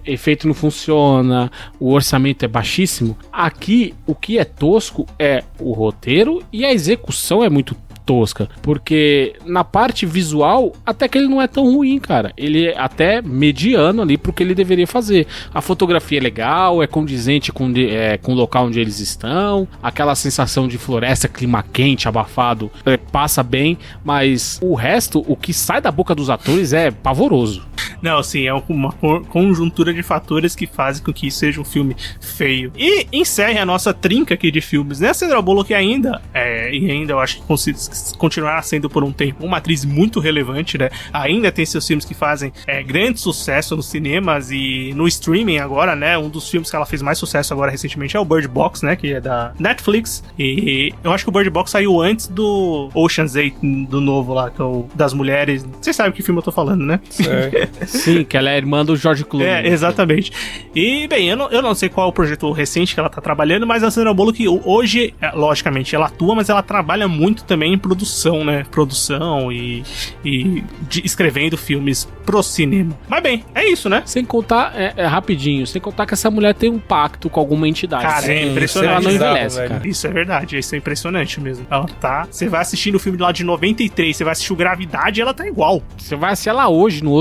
efeito não funciona, o orçamento é baixíssimo, aqui o que é tosco é o roteiro e a execução é muito tosca, porque na parte visual até que ele não é tão ruim, cara. Ele é até mediano ali pro que ele deveria fazer. A fotografia é legal, é condizente com o local onde eles estão, aquela sensação de floresta, clima quente, abafado, passa bem, mas o resto, o que sai da boca dos atores é pavoroso. Não, sim, é uma conjuntura de fatores que fazem com que isso seja um filme feio. E encerre a nossa trinca aqui de filmes, né? Sandra Bullock ainda eu acho que continuará sendo por um tempo uma atriz muito relevante, né? Ainda tem seus filmes que fazem grande sucesso nos cinemas e no streaming agora, né? Um dos filmes que ela fez mais sucesso agora recentemente é o Bird Box, né? Que é da Netflix. E eu acho que o Bird Box saiu antes do Ocean's 8, do novo lá, que é o das mulheres. Vocês sabem que filme eu tô falando, né? Sim, que ela é irmã do George Clooney. Exatamente. E, bem, eu não sei qual é o projeto recente que ela tá trabalhando, mas a Sandra Bullock hoje, logicamente, ela atua, mas ela trabalha muito também em produção, né? Produção e escrevendo filmes pro cinema. Mas, bem, é isso, né? Sem contar, rapidinho, sem contar que essa mulher tem um pacto com alguma entidade. Cara, é impressionante. Ela não envelhece, cara. Isso é verdade, isso é impressionante mesmo. Ela tá... Você vai assistindo o filme lá de 93, você vai assistir o Gravidade, ela tá igual. Você vai assistir ela hoje no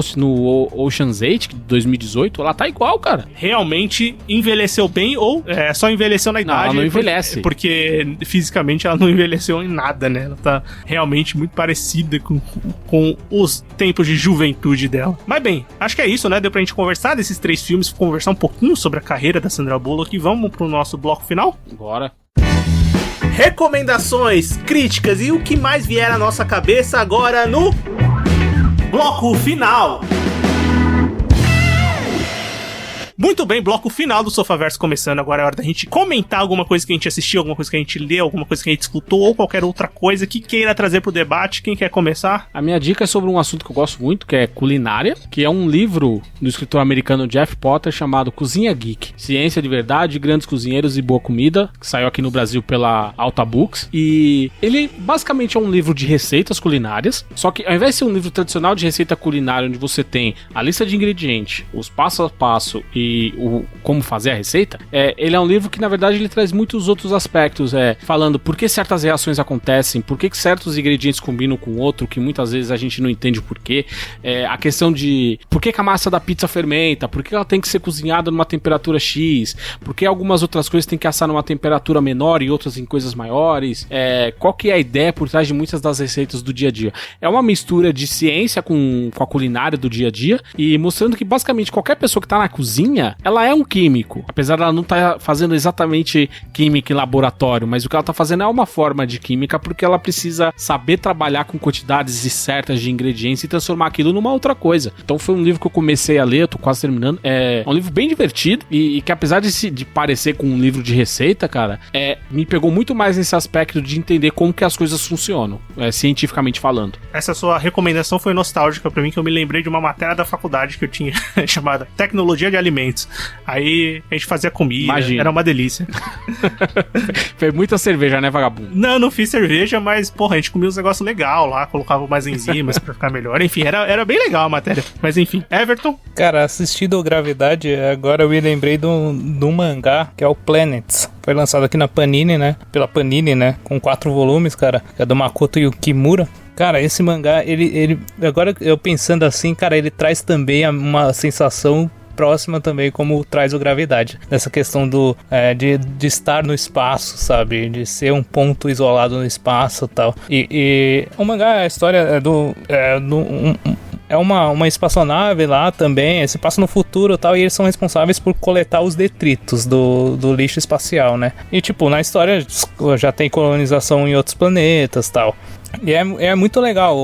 Ocean's 8, de 2018, ela tá igual, cara. Realmente envelheceu bem ou só envelheceu na idade? Não, ela não envelhece. Porque fisicamente ela não envelheceu em nada, né? Ela tá realmente muito parecida com os tempos de juventude dela. Mas bem, acho que é isso, né? Deu pra gente conversar desses 3 filmes, conversar um pouquinho sobre a carreira da Sandra Bullock e vamos pro nosso bloco final? Bora. Recomendações, críticas e o que mais vier à nossa cabeça agora no bloco final. Muito bem, bloco final do Sofaverso começando. Agora é hora da gente comentar alguma coisa que a gente assistiu, alguma coisa que a gente leu, alguma coisa que a gente escutou ou qualquer outra coisa que queira trazer pro debate. Quem quer começar? A minha dica é sobre um assunto que eu gosto muito, que é culinária, que é um livro do escritor americano Jeff Potter chamado Cozinha Geek. Ciência de Verdade, Grandes Cozinheiros e Boa Comida, que saiu aqui no Brasil pela Alta Books. E ele basicamente é um livro de receitas culinárias, só que ao invés de ser um livro tradicional de receita culinária, onde você tem a lista de ingredientes, os passo a passo e como fazer a receita, ele é um livro que na verdade ele traz muitos outros aspectos, falando por que certas reações acontecem, por que certos ingredientes combinam com o outro, que muitas vezes a gente não entende o porquê, a questão de por que a massa da pizza fermenta, por que ela tem que ser cozinhada numa temperatura X, por que algumas outras coisas tem que assar numa temperatura menor e outras em coisas maiores, qual que é a ideia por trás de muitas das receitas do dia a dia. É uma mistura de ciência com a culinária do dia a dia e mostrando que basicamente qualquer pessoa que tá na cozinha, ela é um químico, apesar dela não estar fazendo exatamente química em laboratório, mas o que ela está fazendo é uma forma de química porque ela precisa saber trabalhar com quantidades certas de ingredientes e transformar aquilo numa outra coisa. Então foi um livro que eu comecei a ler, eu tô quase terminando, é um livro bem divertido e que apesar de parecer com um livro de receita, cara, me pegou muito mais nesse aspecto de entender como que as coisas funcionam, cientificamente falando. Essa sua recomendação foi nostálgica pra mim, que eu me lembrei de uma matéria da faculdade que eu tinha chamada Tecnologia de Alimentos. Aí a gente fazia comida, Imagina. Era uma delícia. Fez muita cerveja, né, vagabundo? Não fiz cerveja, mas, porra, a gente comia uns negócios legais lá, colocava mais enzimas pra ficar melhor. Enfim, era bem legal a matéria. Mas enfim, Everton? Cara, assistindo Gravidade, agora eu me lembrei de um mangá, que é o Planets. Foi lançado aqui na Panini, né? Pela Panini, né? Com 4 volumes, cara. Que é do Makoto Yukimura. Cara, esse mangá, ele agora eu pensando assim, cara, ele traz também uma sensação próxima também, como traz o Gravidade. Nessa questão de estar no espaço, sabe? De ser um ponto isolado no espaço e tal. E o mangá, a história é uma espaçonave lá também, se passa no futuro e tal, e eles são responsáveis por coletar os detritos do lixo espacial, né? E tipo, na história já tem colonização em outros planetas e tal. E é muito legal,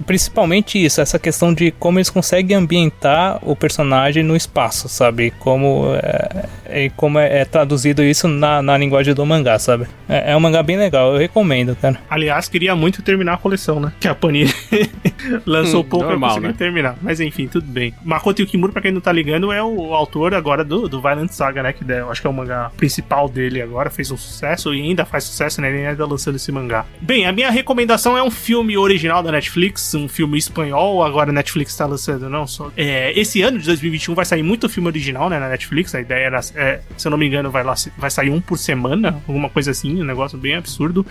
principalmente isso, essa questão de como eles conseguem ambientar o personagem no espaço, sabe? Como é traduzido isso na linguagem do mangá, sabe? É um mangá bem legal, eu recomendo, cara. Aliás, queria muito terminar a coleção, né? Que a Panini lançou pouco pra conseguir terminar. Mas enfim, tudo bem. Makoto Yukimura, pra quem não tá ligando, é o autor agora do Vinland Saga, né? Que eu acho que é o mangá principal dele agora, fez um sucesso e ainda faz sucesso, né? Ele ainda lançando esse mangá. Bem, a minha recomendação é um filme original da Netflix, um filme espanhol, agora a Netflix tá lançando, não só... esse ano de 2021 vai sair muito filme original, né, na Netflix, a ideia era, se eu não me engano, vai sair um por semana, alguma coisa assim, um negócio bem absurdo.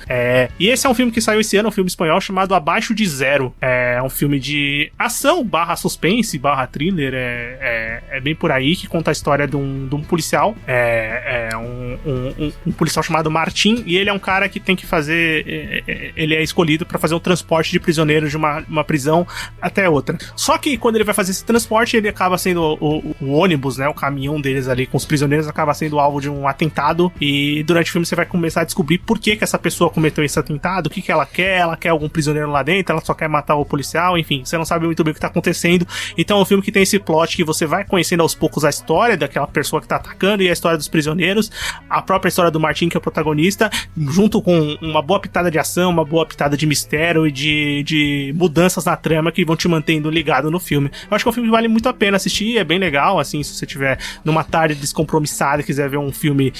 E esse é um filme que saiu esse ano, um filme espanhol chamado Abaixo de Zero. É um filme de ação, /suspense, /thriller, é bem por aí, que conta a história de um policial, um policial chamado Martin, e ele é um cara que tem que fazer... ele é escolhido para fazer um transporte de prisioneiros de uma prisão até outra. Só que quando ele vai fazer esse transporte, ele acaba sendo o ônibus, né, o caminhão deles ali com os prisioneiros acaba sendo alvo de um atentado, e durante o filme você vai começar a descobrir por que essa pessoa cometeu esse atentado, o que ela quer algum prisioneiro lá dentro, ela só quer matar o policial, enfim, você não sabe muito bem o que tá acontecendo. Então é um filme que tem esse plot que você vai conhecendo aos poucos a história daquela pessoa que tá atacando e a história dos prisioneiros, a própria história do Martin, que é o protagonista, junto com uma boa pitada de ação, uma boa pitada de mistério e de mudanças na trama que vão te mantendo ligado no filme. Eu acho que é um filme que vale muito a pena assistir, é bem legal, assim, se você tiver numa tarde descompromissada e quiser ver um filme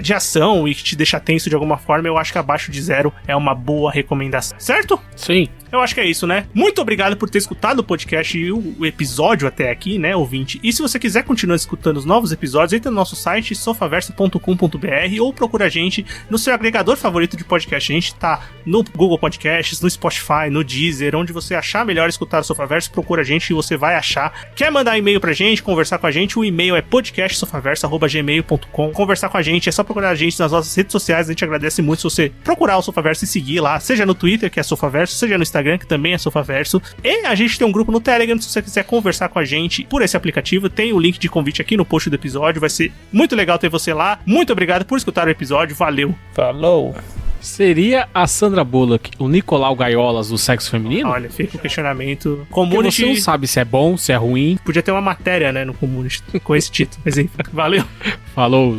de ação e que te deixa tenso de alguma forma, eu acho que Abaixo de Zero é uma boa recomendação, certo? Sim. Eu acho que é isso, né? Muito obrigado por ter escutado o podcast e o episódio até aqui, né, ouvinte? E se você quiser continuar escutando os novos episódios, entra no nosso site sofaverso.com.br ou procura a gente no seu agregador favorito de podcast. A gente tá no Google Podcasts, no Spotify, no Deezer, onde você achar melhor escutar o Sofaverso, procura a gente e você vai achar. Quer mandar e-mail pra gente, conversar com a gente? O e-mail é podcastsofaverso@gmail.com. Conversar com a gente é só procurar a gente nas nossas redes sociais. A gente agradece muito se você procurar o Sofaverso e seguir lá, seja no Twitter, que é Sofaverso, seja no Instagram, que também é Sofaverso. E a gente tem um grupo no Telegram, se você quiser conversar com a gente por esse aplicativo, tem o link de convite aqui no post do episódio. Vai ser muito legal ter você lá. Muito obrigado por escutar o episódio. Valeu. Falou. Seria a Sandra Bullock o Nicolau Gaiolas do sexo feminino? Olha, fica o questionamento. Porque você não sabe se é bom, se é ruim. Podia ter uma matéria, né, no Community com esse título. Mas enfim, valeu. Falou.